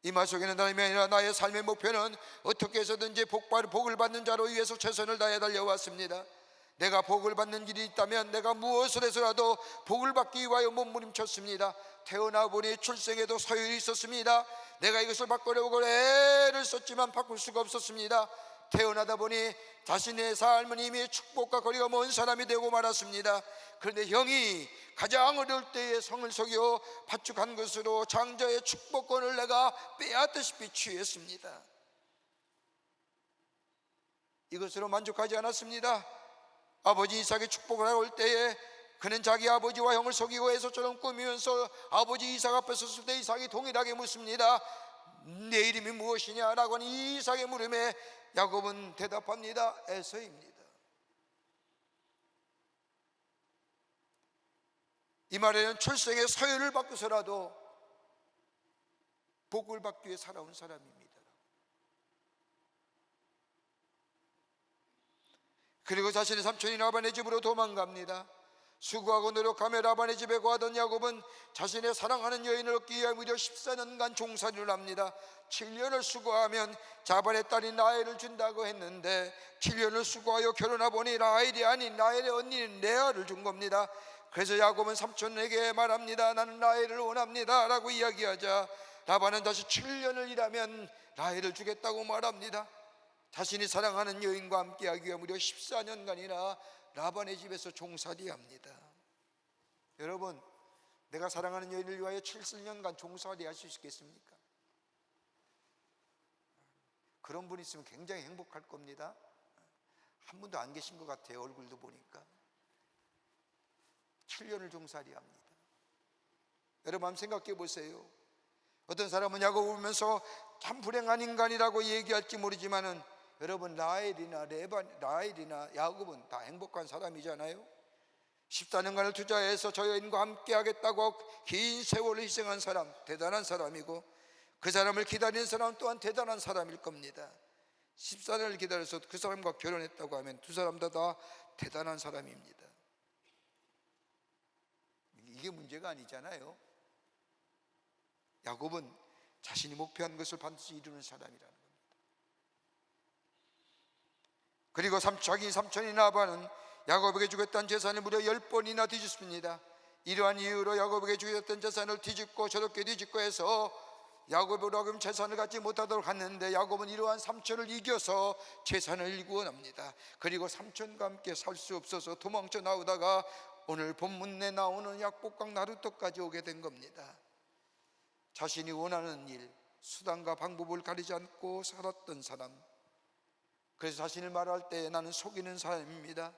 이 말 속에는 다름이 아니라 나의 삶의 목표는 어떻게 해서든지 복을 받는 자로 위해서 최선을 다해 달려왔습니다. 내가 복을 받는 길이 있다면 내가 무엇을 해서라도 복을 받기 위하여 몸부림쳤습니다. 태어나 보니 출생에도 서열이 있었습니다. 내가 이것을 바꾸려고 애를 썼지만 바꿀 수가 없었습니다. 태어나다 보니 자신의 삶은 이미 축복과 거리가 먼 사람이 되고 말았습니다. 그런데 형이 가장 어려울 때에 성을 속여 파축한 것으로 장자의 축복권을 내가 빼앗다시피 취했습니다. 이것으로 만족하지 않았습니다. 아버지 이삭의 축복을 하러 올 때에 그는 자기 아버지와 형을 속이고 에서처럼 꾸미면서 아버지 이삭 앞에 섰을 때 이삭이 동일하게 묻습니다. 내 이름이 무엇이냐라고 하는 이 이삭의 물음에 야곱은 대답합니다. 에서입니다. 이 말에는 출생의 서열을 바꾸서라도 복을 받기 위해 살아온 사람입니다. 그리고 자신의 삼촌인 라반의 집으로 도망갑니다. 수고하고 노력하며 라반의 집에 거하던 야곱은 자신의 사랑하는 여인을 얻기 위해 무려 14년간 종살이를 합니다. 7년을 수고하면 자반의 딸인 라헬을 준다고 했는데 7년을 수고하여 결혼해보니 라헬이 아닌 라헬의 언니인 레아를 준 겁니다. 그래서 야곱은 삼촌에게 말합니다. 나는 라헬을 원합니다 라고 이야기하자 라반은 다시 7년을 일하면 라헬을 주겠다고 말합니다. 자신이 사랑하는 여인과 함께하기 위해 무려 14년간이나 라반의 집에서 종살이합니다. 여러분, 내가 사랑하는 여인을 위하여 7년간 종살이할 수 있겠습니까? 그런 분 있으면 굉장히 행복할 겁니다. 한 분도 안 계신 것 같아요. 얼굴도 보니까 7년을 종살이합니다. 여러분 한번 생각해 보세요. 어떤 사람은 야곱을 보면서 참 불행한 인간이라고 얘기할지 모르지만은 여러분 라헬이나 야곱은 다 행복한 사람이잖아요. 14년간을 투자해서 저 여인과 함께 하겠다고 긴 세월을 희생한 사람, 대단한 사람이고 그 사람을 기다리는 사람 또한 대단한 사람일 겁니다. 14년을 기다려서 그 사람과 결혼했다고 하면 두 사람 다 대단한 사람입니다. 이게 문제가 아니잖아요. 야곱은 자신이 목표한 것을 반드시 이루는 사람이라는 겁니다. 그리고 자기 삼촌인 라반은 야곱에게 주겠다는 재산을 무려 10번이나 뒤집습니다. 이러한 이유로 야곱에게 주겠다는 재산을 뒤집고 저렇게 뒤집고 해서 야곱으로 재산을 갖지 못하도록 했는데 야곱은 이러한 삼촌을 이겨서 재산을 일구어납니다. 그리고 삼촌과 함께 살 수 없어서 도망쳐 나오다가 오늘 본문에 나오는 약복강 나루터까지 오게 된 겁니다. 자신이 원하는 일, 수단과 방법을 가리지 않고 살았던 사람. 그래서 자신을 말할 때 나는 속이는 사람입니다.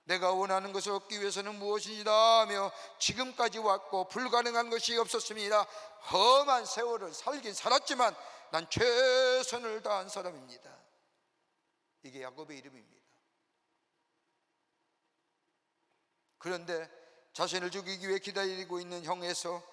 내가 원하는 것을 얻기 위해서는 무엇이다 하며 지금까지 왔고 불가능한 것이 없었습니다. 험한 세월을 살긴 살았지만 난 최선을 다한 사람입니다. 이게 야곱의 이름입니다. 그런데 자신을 죽이기 위해 기다리고 있는 형에서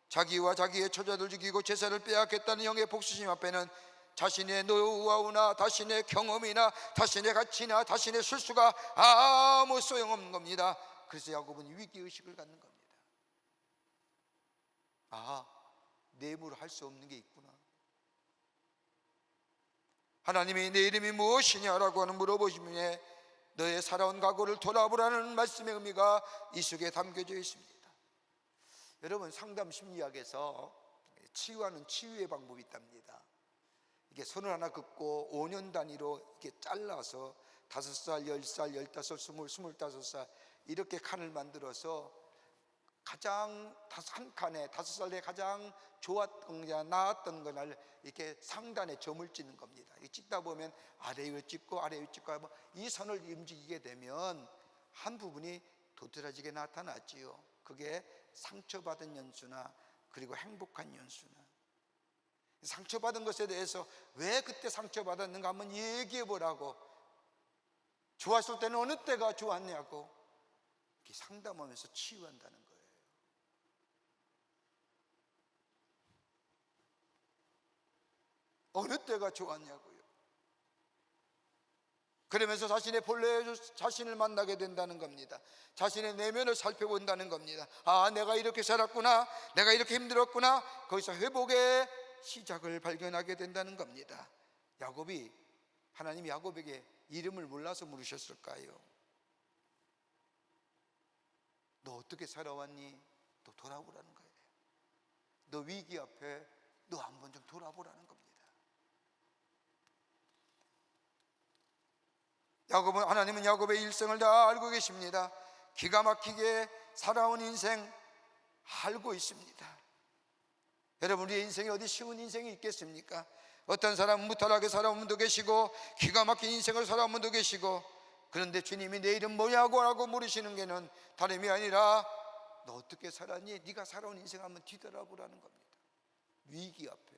자기와 자기의 처자들 죽이고 재산을 빼앗겠다는 형의 복수심 앞에는 자신의 노하우나 자신의 경험이나 자신의 가치나 자신의 실수가 아무 소용없는 겁니다. 그래서 야곱은 위기의식을 갖는 겁니다. 아, 내 힘으로 할 수 없는 게 있구나. 하나님이 내 이름이 무엇이냐라고 하는 물어보시면 너의 살아온 과거를 돌아보라는 말씀의 의미가 이 속에 담겨져 있습니다. 여러분 상담 심리학에서 치유하는 치유의 방법이 있답니다. 이게 손을 하나 긋고 5년 단위로 이렇게 잘라서 5살, 10살, 15, 20, 25살 이렇게 칸을 만들어서 가장 한 칸에 5살에 가장 좋았던 게 나았던 거를 이렇게 상단에 점을 찍는 겁니다. 찍다 보면 아래 위에 찍고 아래 위에 찍고 이 선을 움직이게 되면 한 부분이 도드라지게 나타나지요. 그게 상처받은 연수나 그리고 행복한 연수나. 상처받은 것에 대해서 왜 그때 상처받았는가 한번 얘기해 보라고, 좋았을 때는 어느 때가 좋았냐고 이렇게 상담하면서 치유한다는 거예요. 어느 때가 좋았냐고요. 그러면서 자신의 본래의 자신을 만나게 된다는 겁니다. 자신의 내면을 살펴본다는 겁니다. 아, 내가 이렇게 살았구나, 내가 이렇게 힘들었구나. 거기서 회복의 시작을 발견하게 된다는 겁니다. 야곱이, 하나님이 야곱에게 이름을 몰라서 물으셨을까요? 너 어떻게 살아왔니? 너 돌아보라는 거예요. 너 위기 앞에 너 한번 좀 돌아보라는 겁니다. 하나님은 야곱의 일생을 다 알고 계십니다. 기가 막히게 살아온 인생 알고 있습니다. 여러분, 우리의 인생이 어디 쉬운 인생이 있겠습니까? 어떤 사람은 무탈하게 살아온 분도 계시고 기가 막힌 인생을 살아온 분도 계시고, 그런데 주님이 내 이름 뭐냐고 라고 물으시는 게는 다름이 아니라 너 어떻게 살았니? 네가 살아온 인생 한번 뒤돌아보라는 겁니다. 위기 앞에.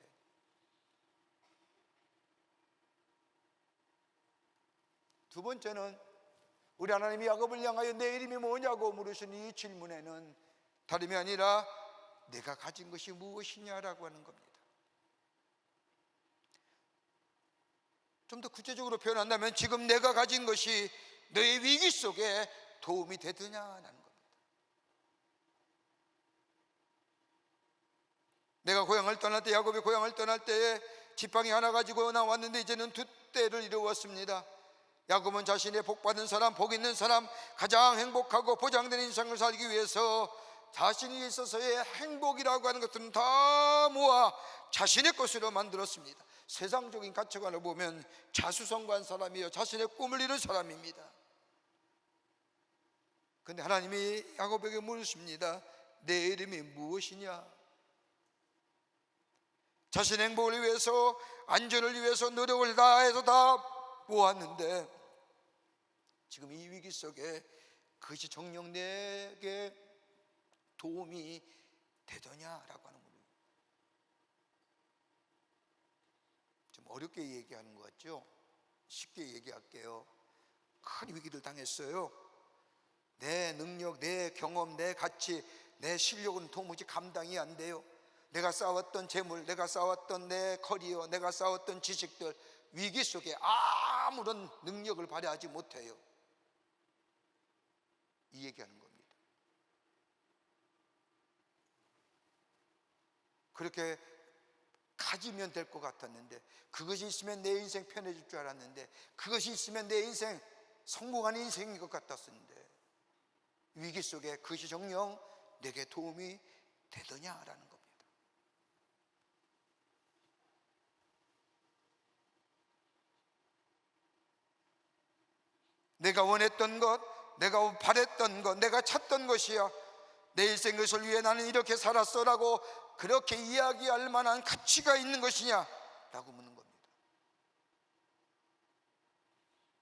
두 번째는 우리 하나님이 야곱을 향하여 내 이름이 뭐냐고 물으시는 이 질문에는 다름이 아니라 내가 가진 것이 무엇이냐라고 하는 겁니다. 좀 더 구체적으로 표현한다면 지금 내가 가진 것이 너의 위기 속에 도움이 되느냐라는 겁니다. 내가 고향을 떠날 때, 야곱이 고향을 떠날 때에 지팡이 하나 가지고 나왔는데 이제는 두 떼를 이루었습니다. 야곱은 자신의 복받은 사람, 복 있는 사람, 가장 행복하고 보장된 인생을 살기 위해서 자신이 있어서의 행복이라고 하는 것들은 다 모아 자신의 것으로 만들었습니다. 세상적인 가치관을 보면 자수성가한 사람이요, 자신의 꿈을 이룬 사람입니다. 그런데 하나님이 야곱에게 물으십니다. 내 이름이 무엇이냐? 자신의 행복을 위해서, 안전을 위해서 노력을 다해서 다 모았는데 지금 이 위기 속에 그것이 정녕 내게 도움이 되더냐라고 하는 겁니다. 좀 어렵게 얘기하는 것 같죠? 쉽게 얘기할게요. 큰 위기를 당했어요. 내 능력, 내 경험, 내 가치, 내 실력은 도무지 감당이 안 돼요. 내가 쌓았던 재물, 내가 쌓았던 내 커리어, 내가 쌓았던 지식들, 위기 속에 아무런 능력을 발휘하지 못해요. 이 얘기하는 겁니다. 그렇게 가지면 될 것 같았는데, 그것이 있으면 내 인생 편해질 줄 알았는데, 그것이 있으면 내 인생 성공하는 인생인 것 같았었는데, 위기 속에 그것이 정녕 내게 도움이 되더냐라는 겁니다. 내가 원했던 것, 내가 바랬던 것, 내가 찾던 것이야. 내 일생 것을 위해 나는 이렇게 살았어라고 그렇게 이야기할 만한 가치가 있는 것이냐? 라고 묻는 겁니다.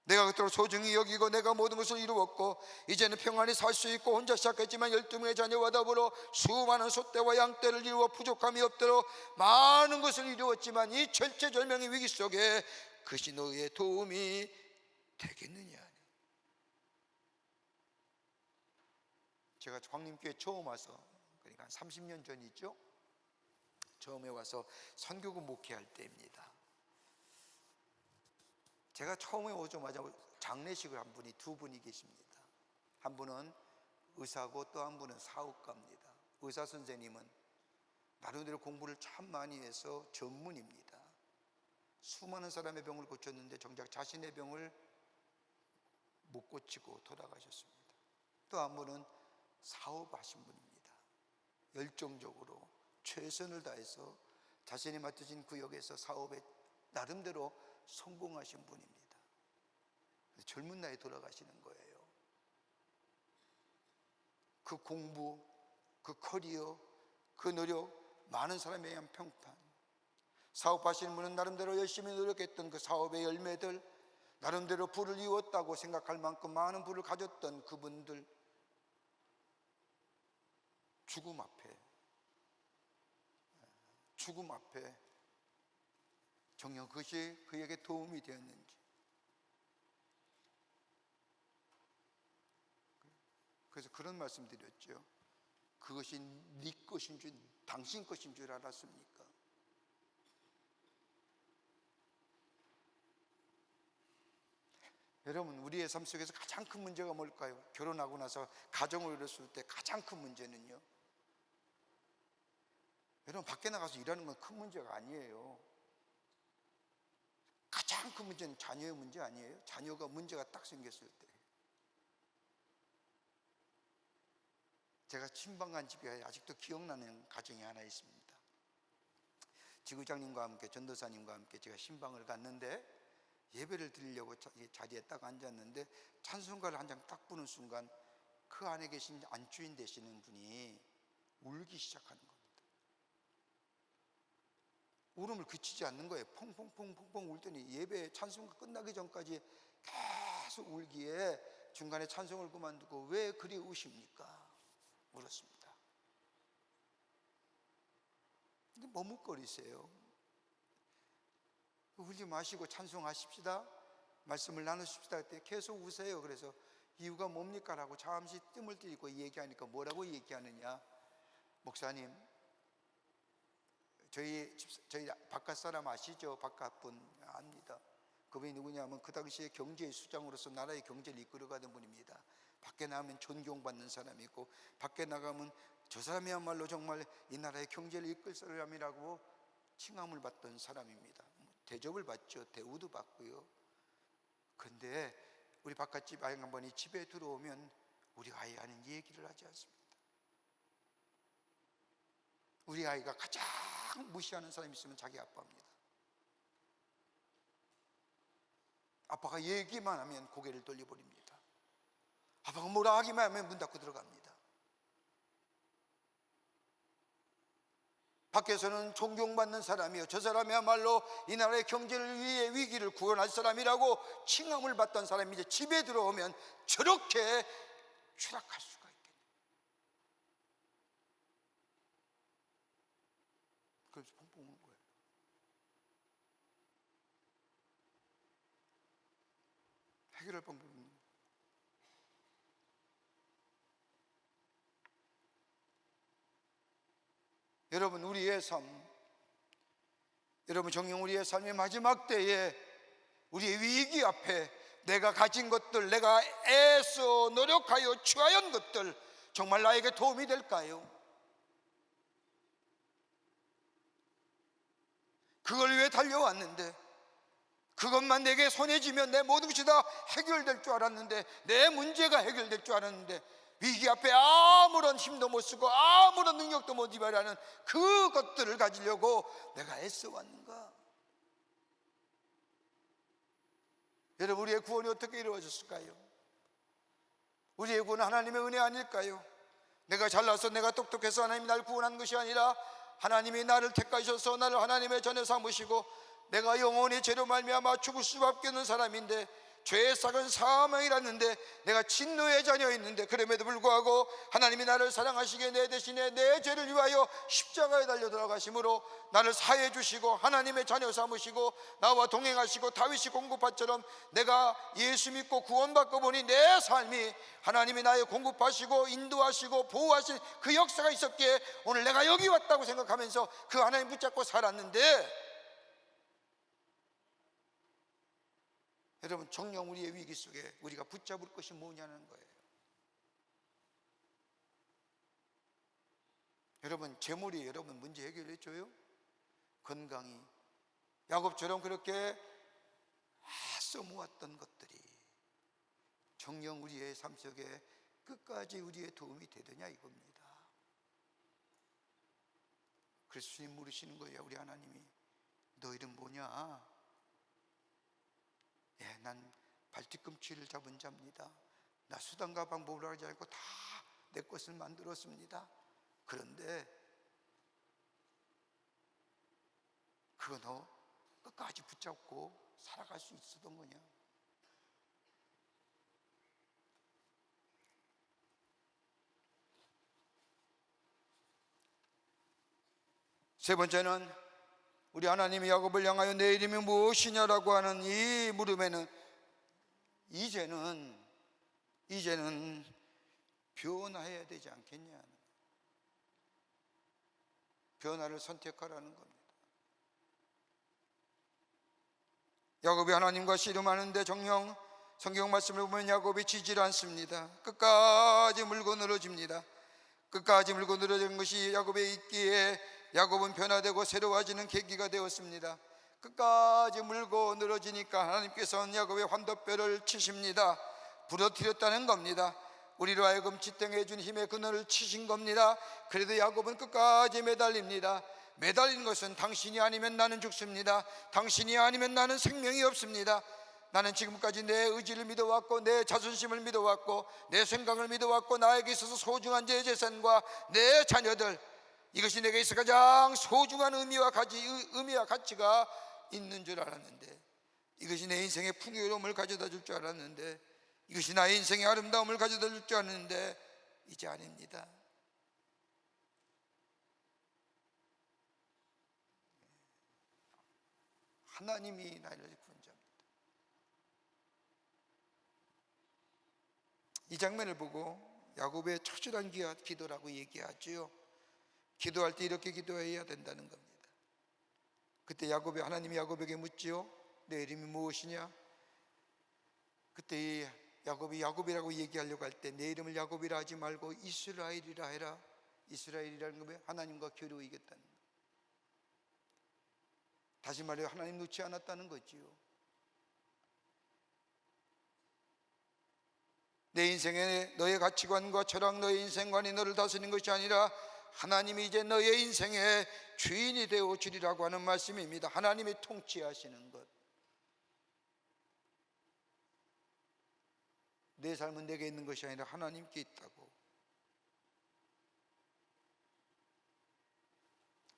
내가 그토록 소중히 여기고 내가 모든 것을 이루었고 이제는 평안히 살 수 있고 혼자 시작했지만 12명의 자녀와 더불어 수많은 소떼와 양떼를 이루어 부족함이 없도록 많은 것을 이루었지만 이 절체절명의 위기 속에 그것이 너의 도움이 되겠느냐? 제가 광림교회 처음 와서, 그러니까 한 30년 전이죠. 처음에 와서 선교국 목회할 때입니다. 제가 처음에 오자마자 장례식을 한 분이, 두 분이 계십니다. 한 분은 의사고 또 한 분은 사업가입니다. 의사 선생님은 나름대로 공부를 참 많이 해서 전문입니다. 수많은 사람의 병을 고쳤는데 정작 자신의 병을 못 고치고 돌아가셨습니다. 또 한 분은 사업하신 분입니다. 열정적으로 최선을 다해서 자신이 맡으신 구역에서 사업에 나름대로 성공하신 분입니다. 젊은 나이에 돌아가시는 거예요. 그 공부, 그 커리어, 그 노력, 많은 사람에 의한 평판, 사업하시는 분은 나름대로 열심히 노력했던 그 사업의 열매들, 나름대로 부를 이뤘다고 생각할 만큼 많은 부를 가졌던 그분들, 죽음 앞에 정녕 그것이 그에게 도움이 되었는지. 그래서 그런 말씀 드렸죠. 그것이 네 것인 줄, 당신 것인 줄 알았습니까? 여러분, 우리의 삶 속에서 가장 큰 문제가 뭘까요? 결혼하고 나서 가정을 이뤘을 때 가장 큰 문제는요, 여러분, 밖에 나가서 일하는 건 큰 문제가 아니에요. 가장 큰 문제는 자녀의 문제 아니에요? 자녀가 문제가 딱 생겼을 때. 제가 친방간 집에 아직도 기억나는 가정이 하나 있습니다. 지구장님과 함께, 전도사님과 함께 제가 신방을 갔는데 예배를 드리려고 자리에 딱 앉았는데 찬송가를 한 장 딱 부는 순간 그 안에 계신 안주인 되시는 분이 울기 시작하는 겁니다. 울음을 그치지 않는 거예요. 펑펑펑펑 울더니 예배 찬송가 끝나기 전까지 계속 울기에 중간에 찬송을 그만두고 왜 그리 우십니까? 물었습니다. 근데 머뭇거리세요. 울지 마시고 찬송하십시다, 말씀을 나누십시다 그때 계속 우세요. 그래서 이유가 뭡니까? 라고 잠시 뜸을 들이고 얘기하니까 뭐라고 얘기하느냐, 목사님, 저희 바깥 사람 아시죠? 바깥분 압니다. 그분이 누구냐면 그 당시에 경제의 수장으로서 나라의 경제를 이끌어가던 분입니다. 밖에 나가면 존경받는 사람이고 밖에 나가면 저 사람이야말로 정말 이 나라의 경제를 이끌 사람이라고 칭함을 받던 사람입니다. 대접을 받죠. 대우도 받고요. 그런데 우리 바깥집 아이한번이 집에 들어오면 우리 아이와는 얘기를 하지 않습니다. 우리 아이가 가장 무시하는 사람이 있으면 자기 아빠입니다. 아빠가 얘기만 하면 고개를 돌려버립니다. 아빠가 뭐라 하기만 하면 문 닫고 들어갑니다. 밖에서는 존경받는 사람이요, 저 사람이야말로 이 나라의 경제를 위해 위기를 구원할 사람이라고 칭함을 받던 사람이 이제 집에 들어오면 저렇게 추락할 수가 있겠네요. 그래서 펑펑 우는 거예요. 해결할 방법은 여러분, 우리의 삶, 여러분 정녕 우리의 삶의 마지막 때에 우리의 위기 앞에 내가 가진 것들, 내가 애써 노력하여 취하연 것들 정말 나에게 도움이 될까요? 그걸 위해 달려왔는데, 그것만 내게 손에 쥐면 내 모든 것이 다 해결될 줄 알았는데, 내 문제가 해결될 줄 알았는데 위기 앞에 아무런 힘도 못 쓰고 아무런 능력도 못 입어라는 그것들을 가지려고 내가 애써왔는가? 여러분, 우리의 구원이 어떻게 이루어졌을까요? 우리의 구원은 하나님의 은혜 아닐까요? 내가 잘나서 내가 똑똑해서 하나님이 나를 구원한 것이 아니라 하나님이 나를 택하셔서 나를 하나님의 전에 삼으시고 내가 영원히 죄로 말미암아 죽을 수밖에 없는 사람인데 죄의 삭은 사망이라는데 내가 진노의 자녀였는데 그럼에도 불구하고 하나님이 나를 사랑하시기에 내 대신에 내 죄를 위하여 십자가에 달려 들어가심으로 나를 사해 주시고 하나님의 자녀 삼으시고 나와 동행하시고 다윗이 공급밭처럼 내가 예수 믿고 구원받고 보니 내 삶이 하나님이 나의 공급하시고 인도하시고 보호하신 그 역사가 있었기에 오늘 내가 여기 왔다고 생각하면서 그 하나님 붙잡고 살았는데, 여러분, 정녕 우리의 위기 속에 우리가 붙잡을 것이 뭐냐는 거예요. 여러분, 재물이 여러분 문제 해결해 줘요? 건강이 야곱처럼 그렇게 애써 모았던 것들이 정녕 우리의 삶 속에 끝까지 우리의 도움이 되느냐 이겁니다. 그래서 주님 물으시는 거예요. 우리 하나님이 너 이름 뭐냐? 예, 난 발뒤꿈치를 잡은 자입니다. 나 수단과 방법을 하지 않고 다 내 것을 만들었습니다. 그런데 그거 너 끝까지 붙잡고 살아갈 수 있었던 거냐? 세 번째는 우리 하나님이 야곱을 향하여 내 이름이 무엇이냐라고 하는 이 물음에는 이제는 변화해야 되지 않겠냐, 변화를 선택하라는 겁니다. 야곱이 하나님과 씨름하는데 정녕 성경 말씀을 보면 야곱이 지질 않습니다. 끝까지 물고 늘어집니다. 끝까지 물고 늘어진 것이 야곱의 있기에 야곱은 변화되고 새로워지는 계기가 되었습니다. 끝까지 물고 늘어지니까 하나님께서는 야곱의 환도뼈를 치십니다. 부러뜨렸다는 겁니다. 우리로 하여금 지탱해 준 힘의 그늘을 치신 겁니다. 그래도 야곱은 끝까지 매달립니다. 매달린 것은 당신이 아니면 나는 죽습니다. 당신이 아니면 나는 생명이 없습니다. 나는 지금까지 내 의지를 믿어왔고 내 자존심을 믿어왔고 내 생각을 믿어왔고 나에게 있어서 소중한 내 재산과 내 자녀들, 이것이 내게 있어 가장 소중한 의미와 가치가 있는 줄 알았는데, 이것이 내 인생의 풍요로움을 가져다 줄 줄 알았는데, 이것이 나의 인생의 아름다움을 가져다 줄 줄 알았는데 이제 아닙니다. 하나님이 나를 구원자입니다. 이 장면을 보고 야곱의 처절한 기도라고 얘기하죠. 기도할 때 이렇게 기도해야 된다는 겁니다. 그때 하나님이 야곱에게 묻지요. 내 이름이 무엇이냐? 그때 야곱이 야곱이라고 얘기하려고 할 때 내 이름을 야곱이라 하지 말고 이스라엘이라 해라. 이스라엘이라는 건 왜? 하나님과 교류가 이겼다는 거예요. 다시 말해 하나님 놓지 않았다는 거지요. 내 인생에 너의 가치관과 철학, 너의 인생관이 너를 다스리는 것이 아니라 하나님이 이제 너의 인생의 주인이 되어 주리라고 하는 말씀입니다. 하나님이 통치하시는 것. 내 삶은 내게 있는 것이 아니라 하나님께 있다고.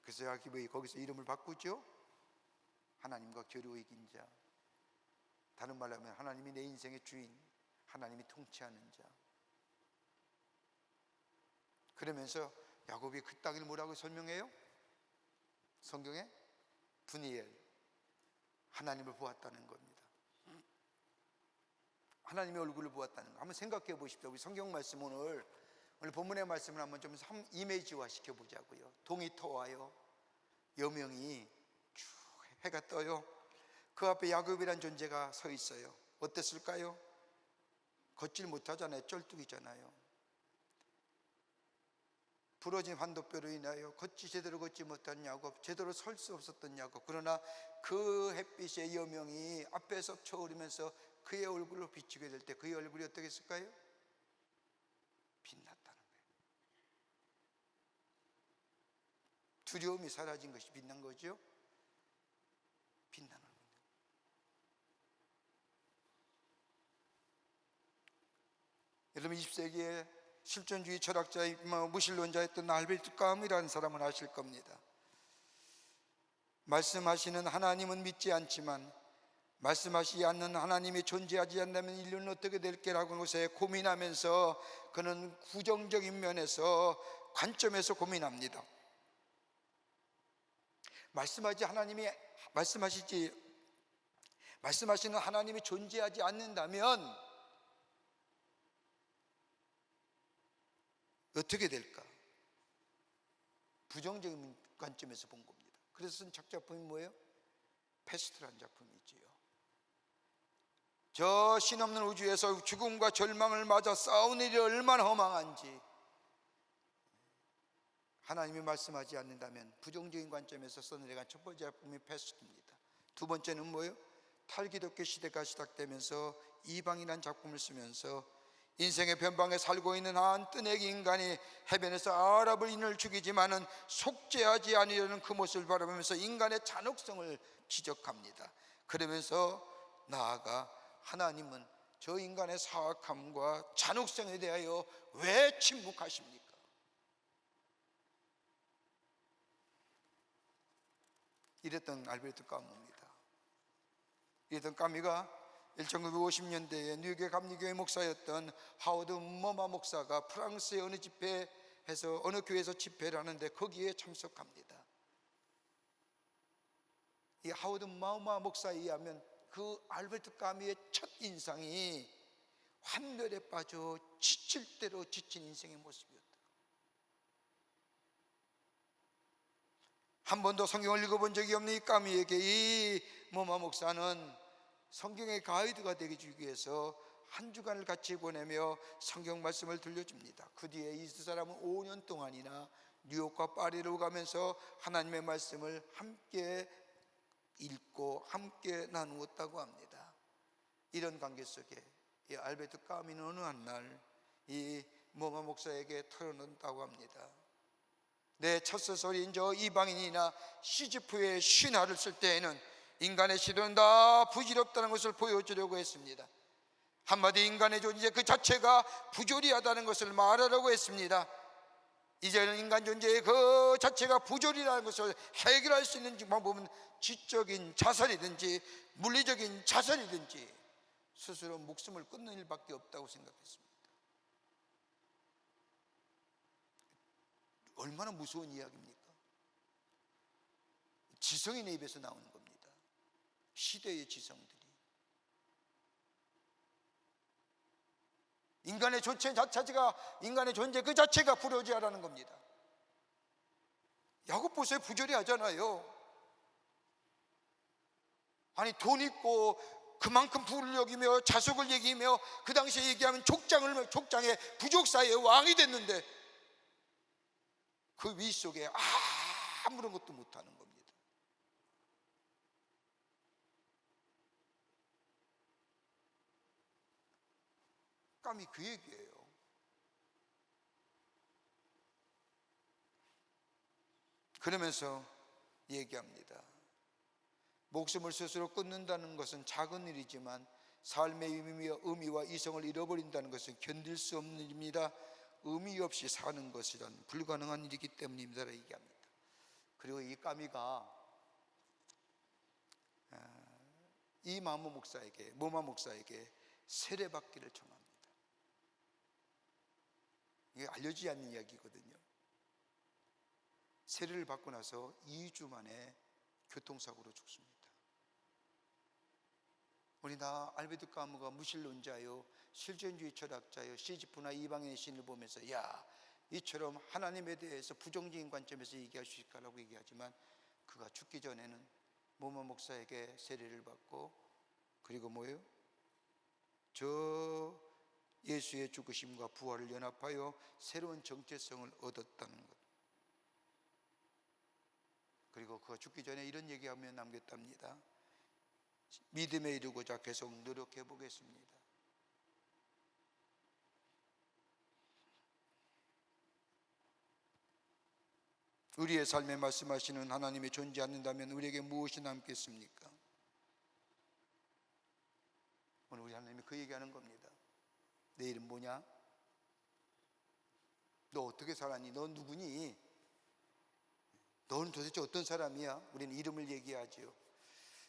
그래서 야곱이 거기서 이름을 바꾸죠. 하나님과 교류 이긴 자. 다른 말로 하면 하나님이 내 인생의 주인, 하나님이 통치하는 자. 그러면서 야곱이 그 땅을 뭐라고 설명해요? 성경에 브니엘, 하나님을 보았다는 겁니다. 하나님의 얼굴을 보았다는 거. 한번 생각해 보십시오. 우리 성경 말씀 오늘 본문의 말씀을 한번 좀 이미지화 시켜보자고요. 동이 터와요. 여명이 쭉 해가 떠요. 그 앞에 야곱이란 존재가 서 있어요. 어땠을까요? 걷질 못하잖아요. 쩔뚝이잖아요. 부러진 환도뼈로 인하여 제대로 걷지 못한 야곱, 제대로 설 수 없었던 야곱. 그러나 그 햇빛의 여명이 앞에서 쳐오르면서 그의 얼굴로 비추게 될 때 그의 얼굴이 어떻게 했을까요? 빛났다는 거예요. 두려움이 사라진 것이 빛난 거죠. 빛나는 거예요. 여러분 20세기에 실존주의 철학자이며 무신론자였던 알베르트 까뮈이라는 사람을 아실 겁니다. 말씀하시는 하나님은 믿지 않지만 말씀하시지 않는 하나님이 존재하지 않는다면 인류는 어떻게 될까라고 하는 것에 고민하면서 그는 구정적인 면에서 관점에서 고민합니다. 말씀하시는 하나님이 존재하지 않는다면 어떻게 될까? 부정적인 관점에서 본 겁니다. 그래서 쓴 작품이 뭐예요? 패스트라는 작품이지요. 저 신없는 우주에서 죽음과 절망을 맞아 싸우는 일이 얼마나 허망한지, 하나님이 말씀하지 않는다면 부정적인 관점에서 써내려간 첫 번째 작품이 패스트입니다. 두 번째는 뭐예요? 탈기독교 시대가 시작되면서 이방이라는 작품을 쓰면서 인생의 변방에 살고 있는 한 뜨내기 인간이 해변에서 아랍인을 죽이지만은 속죄하지 않으려는 그 모습을 바라보면서 인간의 잔혹성을 지적합니다. 그러면서 나아가 하나님은 저 인간의 사악함과 잔혹성에 대하여 왜 침묵하십니까? 이랬던 알베르트 까뮈입니다. 이랬던 까뮈가 1950년대에 뉴욕의 감리교회 목사였던 하워드 머마 목사가 프랑스의 어느 집회에서 어느 교회에서 집회를 하는데 거기에 참석합니다. 이 하워드 머마 목사에 의하면 그 알베르트 까뮈의 첫 인상이 환멸에 빠져 지칠 대로 지친 인생의 모습이었다. 한 번도 성경을 읽어본 적이 없는 이 까뮈에게 이 머마 목사는 성경의 가이드가 되기 위해서 한 주간을 같이 보내며 성경 말씀을 들려줍니다. 그 뒤에 이 두 사람은 5년 동안이나 뉴욕과 파리로 가면서 하나님의 말씀을 함께 읽고 함께 나누었다고 합니다. 이런 관계 속에 이 알베르트 까뮈는 어느 한 날 이 머마 목사에게 털어놓는다고 합니다. 내 첫 소설인 저 이방인이나 시지프의 신화를 쓸 때에는 인간의 시도는 다 부질없다는 것을 보여주려고 했습니다. 한마디 인간의 존재 그 자체가 부조리하다는 것을 말하려고 했습니다. 이제는 인간 존재의 그 자체가 부조리라는 것을 해결할 수 있는 방법은 지적인 자살이든지 물리적인 자살이든지 스스로 목숨을 끊는 일밖에 없다고 생각했습니다. 얼마나 무서운 이야기입니까? 지성인의 입에서 나오는 겁니다. 시대의 지성들이. 인간의 존재 자체가, 인간의 존재 그 자체가 부조리하라는 겁니다. 야곱 보세요. 부조리하잖아요. 아니 돈 있고 그만큼 부를 여기며 자속을 얘기하며 그 당시에 얘기하면 족장의 부족사의 왕이 됐는데 그 위 속에 아무런 것도 못하는 겁니다. 감히 그 얘기예요. 그러면서 얘기합니다. 목숨을 스스로 끊는다는 것은 작은 일이지만 삶의 의미와 이성을 잃어버린다는 것은 견딜 수 없는 일입니다. 의미 없이 사는 것이란 불가능한 일이기 때문입니다. 얘기합니다. 그리고 이 까미가 이 모마 목사에게 세례받기를 청합니다. 이게 알려지지 않는 이야기거든요. 세례를 받고 나서 2주 만에 교통사고로 죽습니다. 우리나 알베르토 까무가 무신론자요, 실존주의 철학자요, 시지프나 이방인의 신을 보면서 야, 이처럼 하나님에 대해서 부정적인 관점에서 얘기할 수 있을까라고 얘기하지만 그가 죽기 전에는 모마 목사에게 세례를 받고 그리고 뭐예요? 저 예수의 죽으심과 부활을 연합하여 새로운 정체성을 얻었다는 것. 그리고 그가 죽기 전에 이런 얘기하며 남겼답니다. 믿음에 이르고자 계속 노력해 보겠습니다. 우리의 삶에 말씀하시는 하나님이 존재하는다면 우리에게 무엇이 남겠습니까? 오늘 우리 하나님이 그 얘기하는 겁니다. 내 이름 뭐냐? 너 어떻게 살았니? 너 누구니? 너는 도대체 어떤 사람이야? 우리는 이름을 얘기하지요.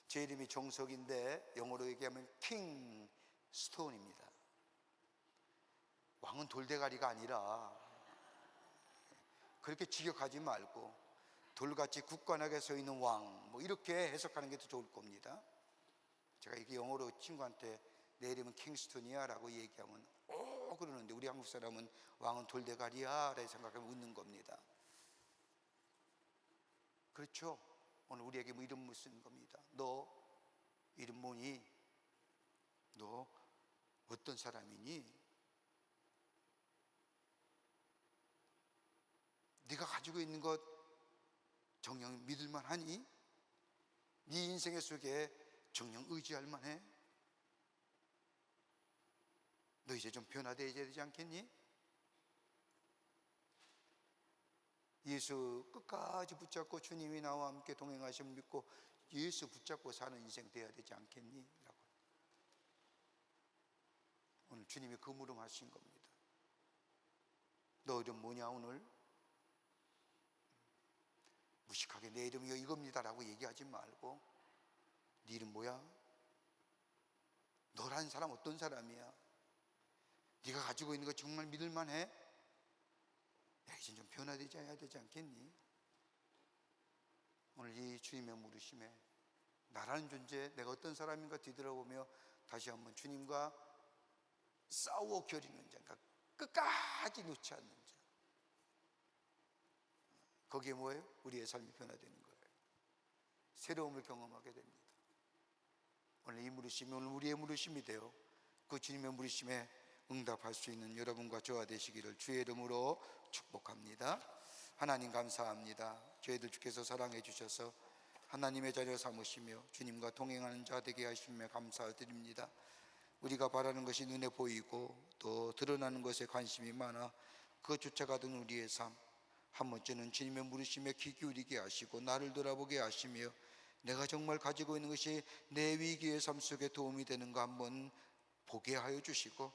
제 이름이 정석인데 영어로 얘기하면 킹 스톤입니다. 왕은 돌대가리가 아니라 그렇게 직역하지 말고 돌같이 굳건하게 서 있는 왕, 뭐 이렇게 해석하는 게 더 좋을 겁니다. 제가 이게 영어로 친구한테 내 이름은 킹스톤이야 라고 얘기하면 그러는데 우리 한국 사람은 왕은 돌대가리야 라고 생각하면 웃는 겁니다. 그렇죠? 오늘 우리에게 뭐 이름 묻는 겁니다. 너 이름 뭐니? 너 어떤 사람이니? 네가 가지고 있는 것 정녕 믿을만 하니? 네 인생의 속에 정녕 의지할 만해? 너 이제 좀 변화되어야 되지 않겠니? 예수 끝까지 붙잡고 주님이 나와 함께 동행하심을 믿고 예수 붙잡고 사는 인생 되어야 되지 않겠니? 라고. 오늘 주님이 그 물음하신 겁니다. 너 이름 뭐냐 오늘? 무식하게 내 이름이 이겁니다 라고 얘기하지 말고 네 이름 뭐야? 너라는 사람 어떤 사람이야? 네가 가지고 있는 거 정말 믿을만 해? 야, 이제 좀 변화되지 않아야 되지 않겠니? 오늘 이 주님의 물으심에 나라는 존재, 내가 어떤 사람인가 뒤돌아보며 다시 한번 주님과 싸워 겨리는 자, 그러니까 끝까지 놓지 않는 자. 거기에 뭐예요? 우리의 삶이 변화되는 거예요. 새로움을 경험하게 됩니다. 오늘 이 물으심이 오늘 우리의 물으심이 되어 그 주님의 물으심에 응답할 수 있는 여러분과 저와 되시기를 주의 이름으로 축복합니다. 하나님 감사합니다. 저희들 주께서 사랑해 주셔서 하나님의 자녀 삼으시며 주님과 동행하는 자 되게 하시며 감사드립니다. 우리가 바라는 것이 눈에 보이고 또 드러나는 것에 관심이 많아 그 쫓아가던 우리의 삶 한 번째는 주님의 물으심에 귀 기울이게 하시고 나를 돌아보게 하시며 내가 정말 가지고 있는 것이 내 위기의 삶 속에 도움이 되는가 한번 보게 하여 주시고,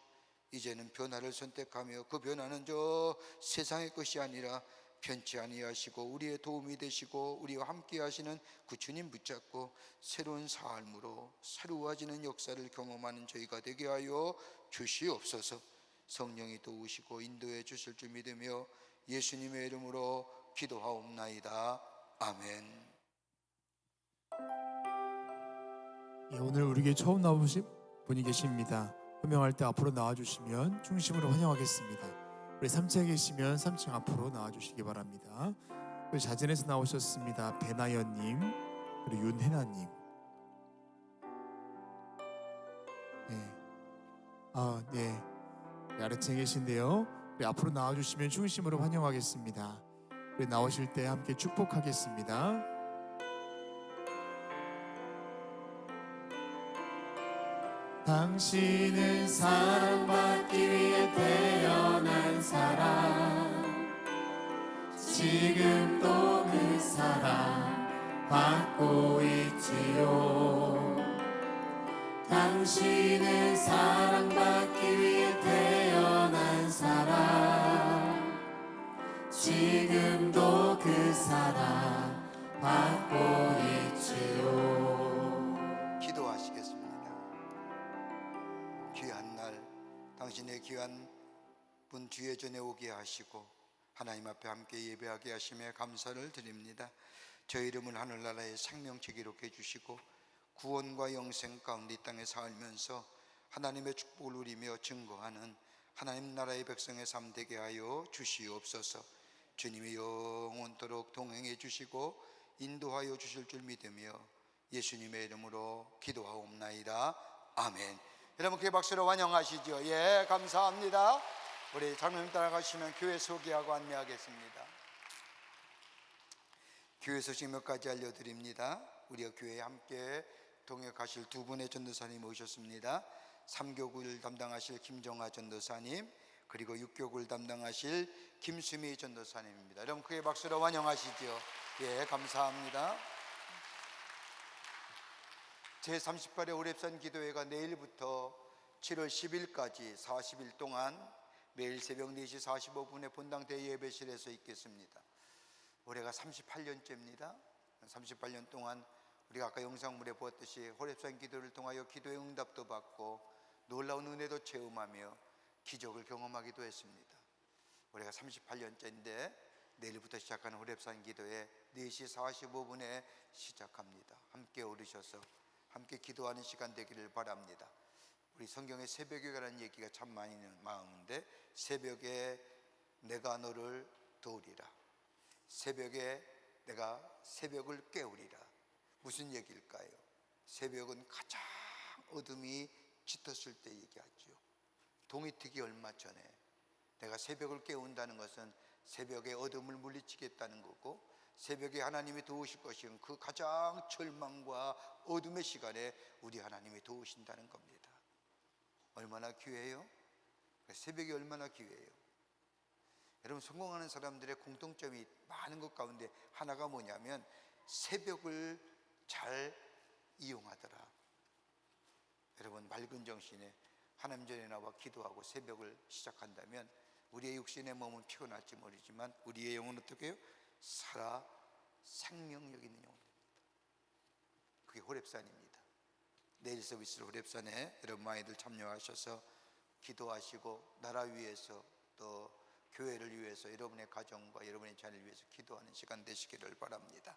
이제는 변화를 선택하며 그 변화는 저 세상의 것이 아니라 편치 아니하시고 우리의 도움이 되시고 우리와 함께 하시는 그 주님 붙잡고 새로운 삶으로 새로워지는 역사를 경험하는 저희가 되게 하여 주시옵소서. 성령이 도우시고 인도해 주실 줄 믿으며 예수님의 이름으로 기도하옵나이다. 아멘. 예, 오늘 우리에게 처음 나오신 분이 계십니다. 호명할 때 앞으로 나와주시면 중심으로 환영하겠습니다. 우리 3층에 계시면 3층 앞으로 나와주시기 바랍니다. 우리 자진해서 나오셨습니다. 배나연님 그리고 윤혜나님. 네. 네. 아래층에 계신데요. 우리 앞으로 나와주시면 중심으로 환영하겠습니다. 우리 나오실 때 함께 축복하겠습니다. 당신은 사랑받기 위해 태어난 사람, 지금도 그 사랑 받고 있지요. 당신은 사랑받기 위해 태어난 사람, 지금도 그 사랑 받고 있지요. 기도하시겠습니다. 귀한 날 당신의 귀한 분 뒤에 전해 오게 하시고 하나님 앞에 함께 예배하게 하심에 감사를 드립니다. 저희 이름을 하늘나라의 생명책 기록해 주시고 구원과 영생 가운데 이 땅에 살면서 하나님의 축복을 누리며 증거하는 하나님 나라의 백성의 삶 되게 하여 주시옵소서. 주님이 영원토록 동행해 주시고 인도하여 주실 줄 믿으며 예수님의 이름으로 기도하옵나이다. 아멘. 여러분 그 박수로 환영하시죠. 예, 감사합니다. 우리 장로님 따라가시면 교회 소개하고 안내하겠습니다. 교회 소식 몇 가지 알려드립니다. 우리 교회에 함께 동역하실 두 분의 전도사님 오셨습니다. 3교구를 담당하실 김정아 전도사님, 그리고 6교구를 담당하실 김수미 전도사님입니다. 여러분 크게 박수로 환영하시죠. 예, 감사합니다. 제38회 오랩산 기도회가 내일부터 7월 10일까지 40일 동안 매일 새벽 4시 45분에 본당 대예배실에서 있겠습니다. 올해가 38년째입니다. 38년 동안 우리가 아까 영상물에 보았듯이 호랩산 기도를 통하여 기도의 응답도 받고 놀라운 은혜도 체험하며 기적을 경험하기도 했습니다. 올해가 38년째인데 내일부터 시작하는 호랩산 기도회 4시 45분에 시작합니다. 함께 오르셔서 함께 기도하는 시간 되기를 바랍니다. 우리 성경에 새벽에 관한 얘기가 참 많이 나오는데 새벽에 내가 너를 도우리라, 새벽에 내가 새벽을 깨우리라. 무슨 얘기일까요? 새벽은 가장 어둠이 짙었을 때 얘기하죠. 동이 트기 얼마 전에 내가 새벽을 깨운다는 것은 새벽의 어둠을 물리치겠다는 거고, 새벽에 하나님이 도우실 것인 그 가장 절망과 어둠의 시간에 우리 하나님이 도우신다는 겁니다. 얼마나 귀해요? 새벽이 얼마나 귀해요? 여러분, 성공하는 사람들의 공통점이 많은 것 가운데 하나가 뭐냐면 새벽을 잘 이용하더라. 여러분, 맑은 정신에 하나님 전에 나와 기도하고 새벽을 시작한다면 우리의 육신의 몸은 피곤할지 모르지만 우리의 영혼은 어떻게 해요? 살아 생명력 있는 영혼입니다. 그게 호랩산입니다. 내일 서비스로 호랩산에 여러분 많이들 참여하셔서 기도하시고 나라 위해서 또 교회를 위해서 여러분의 가정과 여러분의 자녀를 위해서 기도하는 시간 되시기를 바랍니다.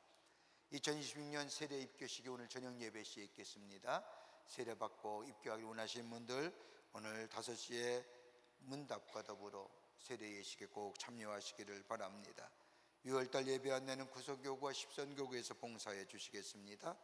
2026년 세례 입교식이 오늘 저녁 예배 시에 있겠습니다. 세례 받고 입교하기 원하시는 분들 오늘 5시에 문답과 더불어 세례 예식에 꼭 참여하시기를 바랍니다. 6월달 예배 안내는 구석교구와 십선교구에서 봉사해 주시겠습니다.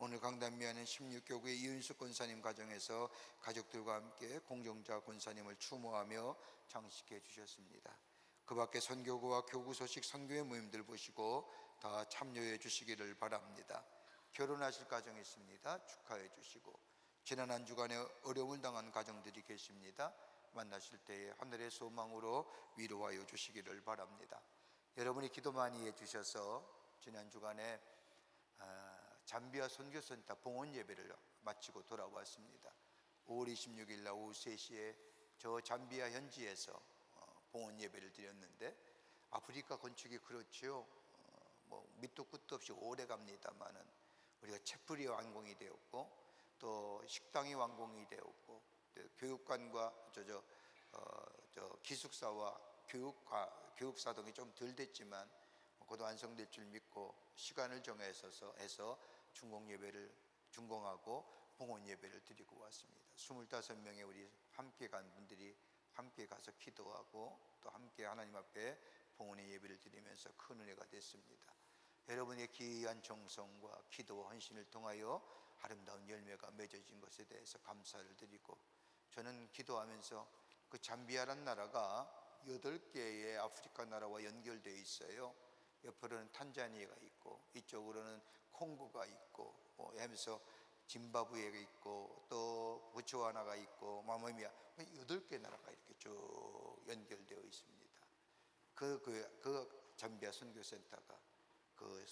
오늘 강단미하는 16교구의 이은숙 권사님 가정에서 가족들과 함께 공정자 권사님을 추모하며 장식해 주셨습니다. 그 밖에 선교구와 교구 소식 선교회 모임들 보시고 다 참여해 주시기를 바랍니다. 결혼하실 가정이 있습니다. 축하해 주시고, 지난 한 주간에 어려움을 당한 가정들이 계십니다. 만나실 때에 하늘의 소망으로 위로하여 주시기를 바랍니다. 여러분이 기도 많이 해주셔서 지난 주간에 잠비아 선교센터 봉헌 예배를 마치고 돌아왔습니다. 5월 26일 날 오후 3시에 저 잠비아 현지에서 봉헌 예배를 드렸는데, 아프리카 건축이 그렇지요. 뭐 밑도 끝도 없이 오래 갑니다만은 우리가 채플이 완공이 되었고, 또 식당이 완공이 되었고, 또 교육관과 기숙사와 교육사 등이 좀 덜 됐지만 곧 완성될 줄 믿고 시간을 정해서 해서 중공 예배를 준공하고 봉헌 예배를 드리고 왔습니다. 25명의 우리 함께 간 분들이 함께 가서 기도하고 또 함께 하나님 앞에 봉헌의 예배를 드리면서 큰 은혜가 됐습니다. 여러분의 귀한 정성과 기도와 헌신을 통하여 아름다운 열매가 맺어진 것에 대해서 감사를 드리고, 저는 기도하면서 그 잠비아란 나라가 8개의 아프리카 나라와 연결되어 있어요. 옆으로는 탄자니아가 있고 이쪽으로는 콩고가 있고 하면서 짐바브웨가 있고 또 보츠와나가 있고 마모미아, 8개 나라가 이렇게 쭉 연결되어 있습니다. 그 잠비아 선교센터가 그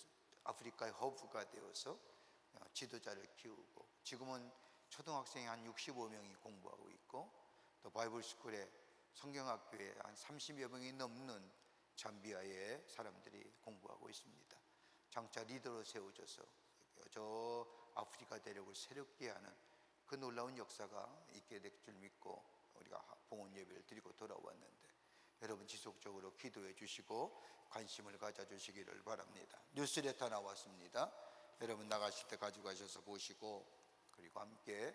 아프리카의 허브가 되어서 지도자를 키우고, 지금은 초등학생이 한 65명이 공부하고 있고, 또 바이블스쿨에 성경학교에 한 30여 명이 넘는 잠비아의 사람들이 공부하고 있습니다. 장차 리더로 세워져서 저 아프리카 대륙을 새롭게 하는 그 놀라운 역사가 있게 될 줄 믿고 우리가 봉헌 예배를 드리고 돌아왔는데, 여러분 지속적으로 기도해 주시고 관심을 가져 주시기를 바랍니다. 뉴스레터 나왔습니다. 여러분 나가실 때 가져가셔서 보시고 그리고 함께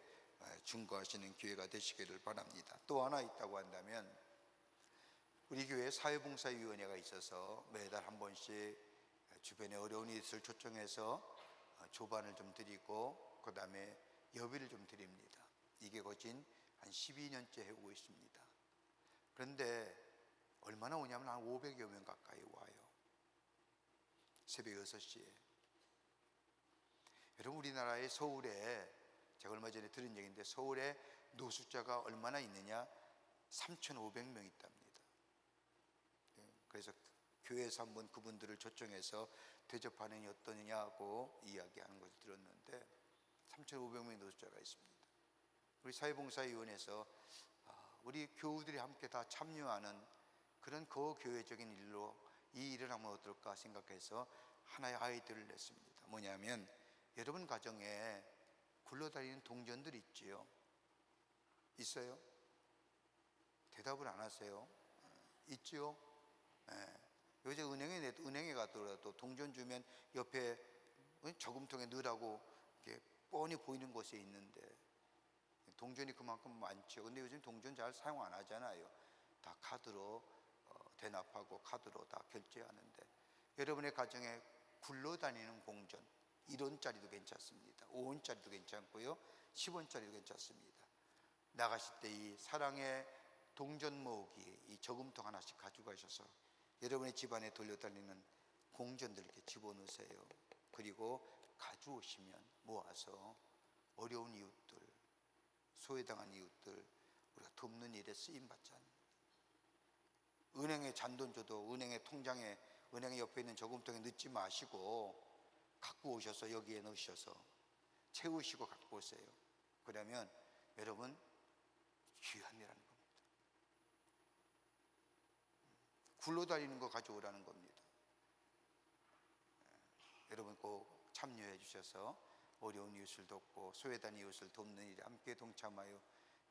증거하시는 기회가 되시기를 바랍니다. 또 하나 있다고 한다면, 우리 교회에 사회봉사위원회가 있어서 매달 한 번씩 주변에 어려운 이웃을 초청해서 조반을 좀 드리고 그 다음에 여비를 좀 드립니다. 이게 거진 한 12년째 해오고 있습니다. 그런데 얼마나 오냐면 한 500여 명 가까이 와요. 새벽 6시에. 여러분, 우리나라의 서울에, 제가 얼마 전에 들은 얘기인데, 서울에 노숙자가 얼마나 있느냐? 3,500명 있답니다. 그래서 교회에서 한번 그분들을 초청해서 대접하는 게 어떠냐고 이야기하는 것을 들었는데, 3,500명의 노숙자가 있습니다. 우리 사회봉사위원회에서 우리 교우들이 함께 다 참여하는 그런 거교회적인 일로 이 일을 하면 어떨까 생각해서 하나의 아이디어를 냈습니다. 뭐냐면, 여러분 가정에 굴러다니는 동전들 있지요? 있어요? 대답을 안 하세요? 있지요? 요새 은행에 가더라도 동전 주면 옆에 저금통에 넣으라고 이렇게 뻔히 보이는 곳에 있는데, 동전이 그만큼 많죠. 근데 요즘 동전 잘 사용 안 하잖아요. 다 카드로 대납하고 카드로 다 결제하는데, 여러분의 가정에 굴러다니는 공전, 1원짜리도 괜찮습니다. 5원짜리도 괜찮고요, 10원짜리도 괜찮습니다. 나가실 때 이 사랑의 동전 모으기 이 저금통 하나씩 가져가셔서 여러분의 집안에 돌려다니는 공전들 이렇게 집어넣으세요. 그리고 가져오시면 모아서 어려운 이웃들, 소외당한 이웃들 우리가 돕는 일에 쓰임받지 않습니다. 은행에 잔돈 줘도 은행의 통장에, 은행 옆에 있는 저금통에 넣지 마시고 갖고 오셔서 여기에 넣으셔서 채우시고 갖고 오세요. 그러면 여러분 귀한 일하는 겁니다. 굴러다니는 거 가져오라는 겁니다. 여러분 꼭 참여해 주셔서 어려운 이웃을 돕고 소외된 이웃을 돕는 일에 함께 동참하여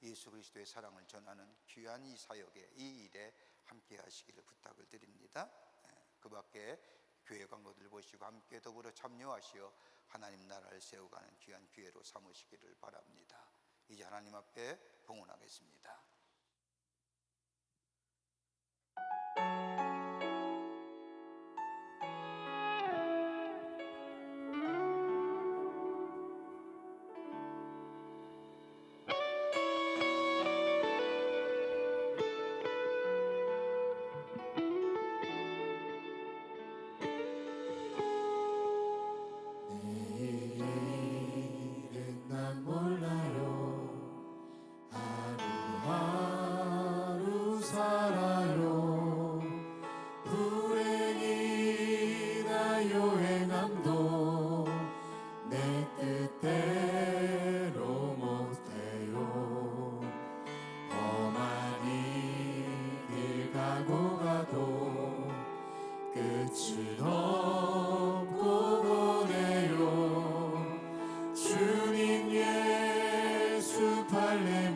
예수 그리스도의 사랑을 전하는 귀한 이 사역에, 이 일에 함께 하시기를 부탁을 드립니다. 그 밖에 교회 광고들 보시고 함께 더불어 참여하시어 하나님 나라를 세워가는 귀한 기회로 삼으시기를 바랍니다. 이제 하나님 앞에 봉헌하겠습니다. 내일은 난 몰라요. 하루하루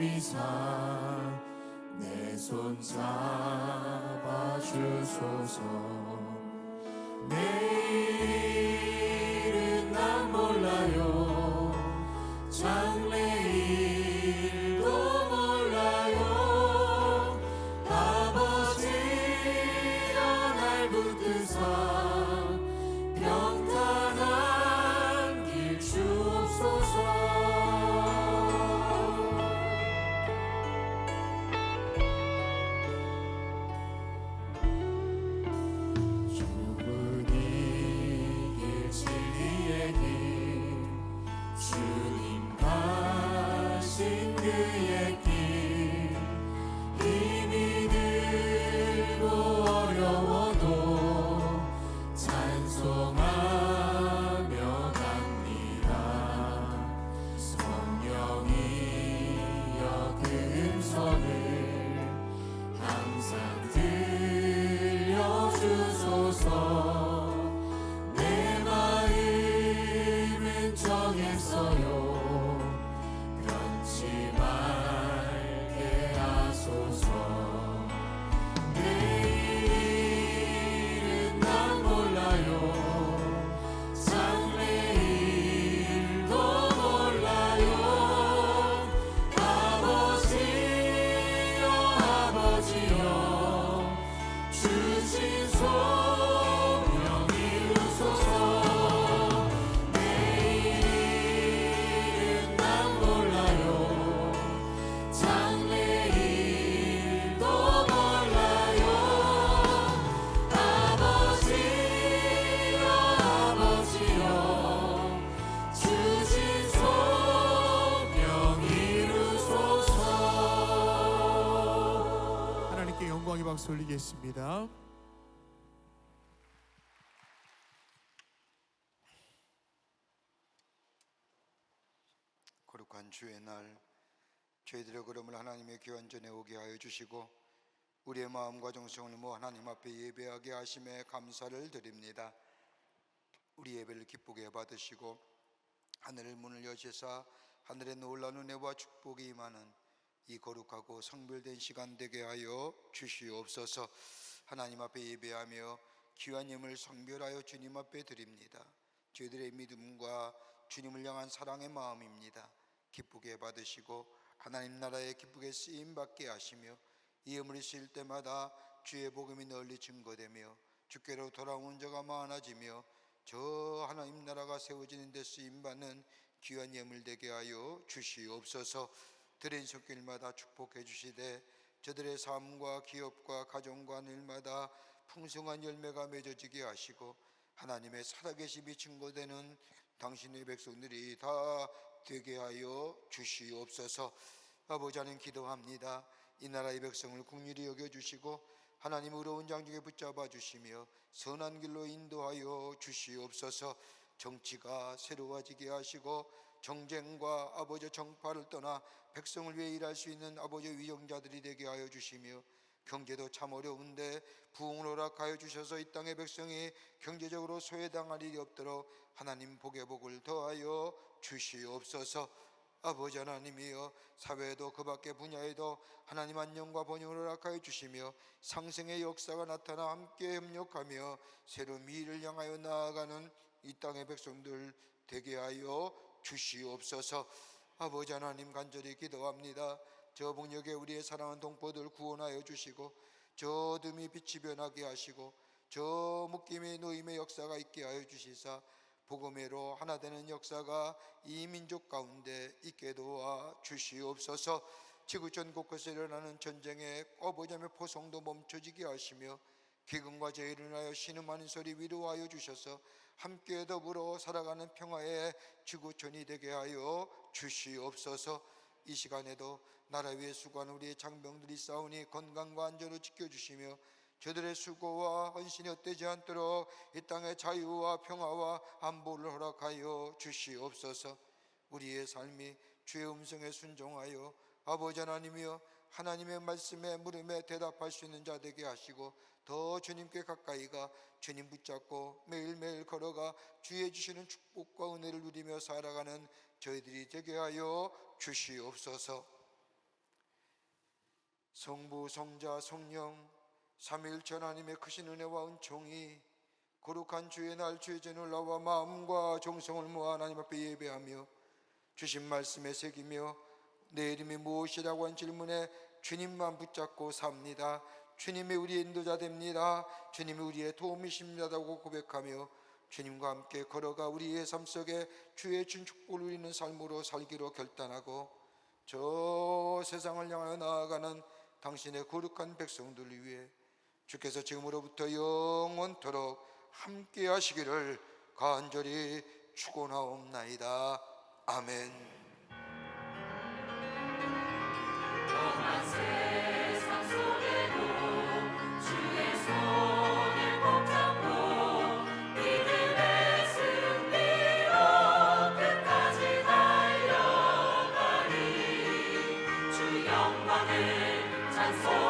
이상 내 손 잡아주소서. 내일은 난 몰라요. 장래일도 몰라요. 아버지여 날 붙드사 평탄한 길 주옵소서. 좁은 이 길 진리의 길 주님 가신 그의 길 힘이 들고 어려워도 찬송하며 갑니다. 성령이여 그 음성을 항상 들려주소서. 내 마음은 정했어요. 변치 말게 하소서. 내일은 난 몰라요. 장래일도 몰라요. 아버지여 아버지여 주신 소명 이루소서. 내일은 난 몰라요. 장래일도 몰라요. 아버지여 아버지여 주신 소명 이루소서. 하나님께 영광의 박수 올리겠습니다. 거룩한 주의 날, 저희들의 걸음을 하나님의 귀한 전에 오게 하여 주시고 우리의 마음과 정성을 모아 하나님 앞에 예배하게 하심에 감사를 드립니다. 우리 예배를 기쁘게 받으시고 하늘의 문을 여시사 하늘의 놀라운 은혜와 축복이 임하는 이 거룩하고 성별된 시간 되게 하여 주시옵소서. 하나님 앞에 예배하며 귀한 예물 성별하여 주님 앞에 드립니다. 저희들의 믿음과 주님을 향한 사랑의 마음입니다. 기쁘게 받으시고 하나님 나라에 기쁘게 쓰임받게 하시며 이 예물이 쓰일 때마다 주의 복음이 널리 증거되며 주께로 돌아오는 자가 많아지며 저 하나님 나라가 세워지는 데 쓰임받는 귀한 예물 되게 하여 주시옵소서. 드린 손길마다 축복해 주시되 저들의 삶과 기업과 가정과 일마다 풍성한 열매가 맺어지게 하시고 하나님의 살아계심이 증거되는 당신의 백성들이 다 되게 하여 주시옵소서. 아버지 하나님 기도합니다. 이 나라의 백성을 긍휼히 여겨주시고 하나님 의로운 장중에 붙잡아 주시며 선한 길로 인도하여 주시옵소서. 정치가 새로워지게 하시고 정쟁과 아버지 정파를 떠나 백성을 위해 일할 수 있는 아버지 위정자들이 되게 하여 주시며 경제도 참 어려운데 부흥을 허락하여 주셔서 이 땅의 백성이 경제적으로 소외당할 일이 없도록 하나님 복의 복을 더하여 주시옵소서. 아버지 하나님이여 사회에도 그 밖의 분야에도 하나님 안녕과 번영을 허락하여 주시며 상생의 역사가 나타나 함께 협력하며 새로운 미래를 향하여 나아가는 이 땅의 백성들 되게 하여 주시옵소서. 아버지 하나님 간절히 기도합니다. 저 북녘에 우리의 사랑하는 동포들 구원하여 주시고 저 어둠이 빛이 변하게 하시고 저 묶임의 노임의 역사가 있게 하여 주시사 복음으로 하나 되는 역사가 이 민족 가운데 있게 도와 주시옵소서. 지구촌 곳곳에 일어나는 전쟁에 꿔보자며 포성도 멈춰지게 하시며 기근과 재해를 인하여 신음하는 소리 위로하여 주셔서 함께 더불어 살아가는 평화의 지구촌이 되게 하여 주시옵소서. 이 시간에도 나라 위에 수고하는 우리의 장병들이 싸우니 건강과 안전을 지켜주시며 저들의 수고와 헌신이 헛되지 않도록 이 땅의 자유와 평화와 안보를 허락하여 주시옵소서. 우리의 삶이 주의 음성에 순종하여 아버지 하나님이여 하나님의 말씀에 물음에 대답할 수 있는 자 되게 하시고 더 주님께 가까이 가 주님 붙잡고 매일매일 걸어가 주의 주시는 축복과 은혜를 누리며 살아가는 저희들이 되게 하여 주시옵소서. 성부, 성자, 성령 삼위일체 하나님의 크신 은혜와 은총이 거룩한 주의 날 주의 전을 나와 마음과 정성을 모아 하나님 앞에 예배하며 주신 말씀에 새기며 내 이름이 무엇이라고 한 질문에 주님만 붙잡고 삽니다. 주님이 우리의 인도자 됩니다. 주님이 우리의 도움이십니다라고 고백하며 주님과 함께 걸어가 우리의 삶 속에 주의 준 축복을 누리는 삶으로 살기로 결단하고 저 세상을 향하여 나아가는 당신의 거룩한 백성들을 위해 주께서 지금으로부터 영원토록 함께 하시기를 간절히 축원하옵나이다. 아멘. 험한 세상 속에도 주의 손을 꼭 잡고 믿음의 승리로 끝까지 달려가니 주 영광을 찬송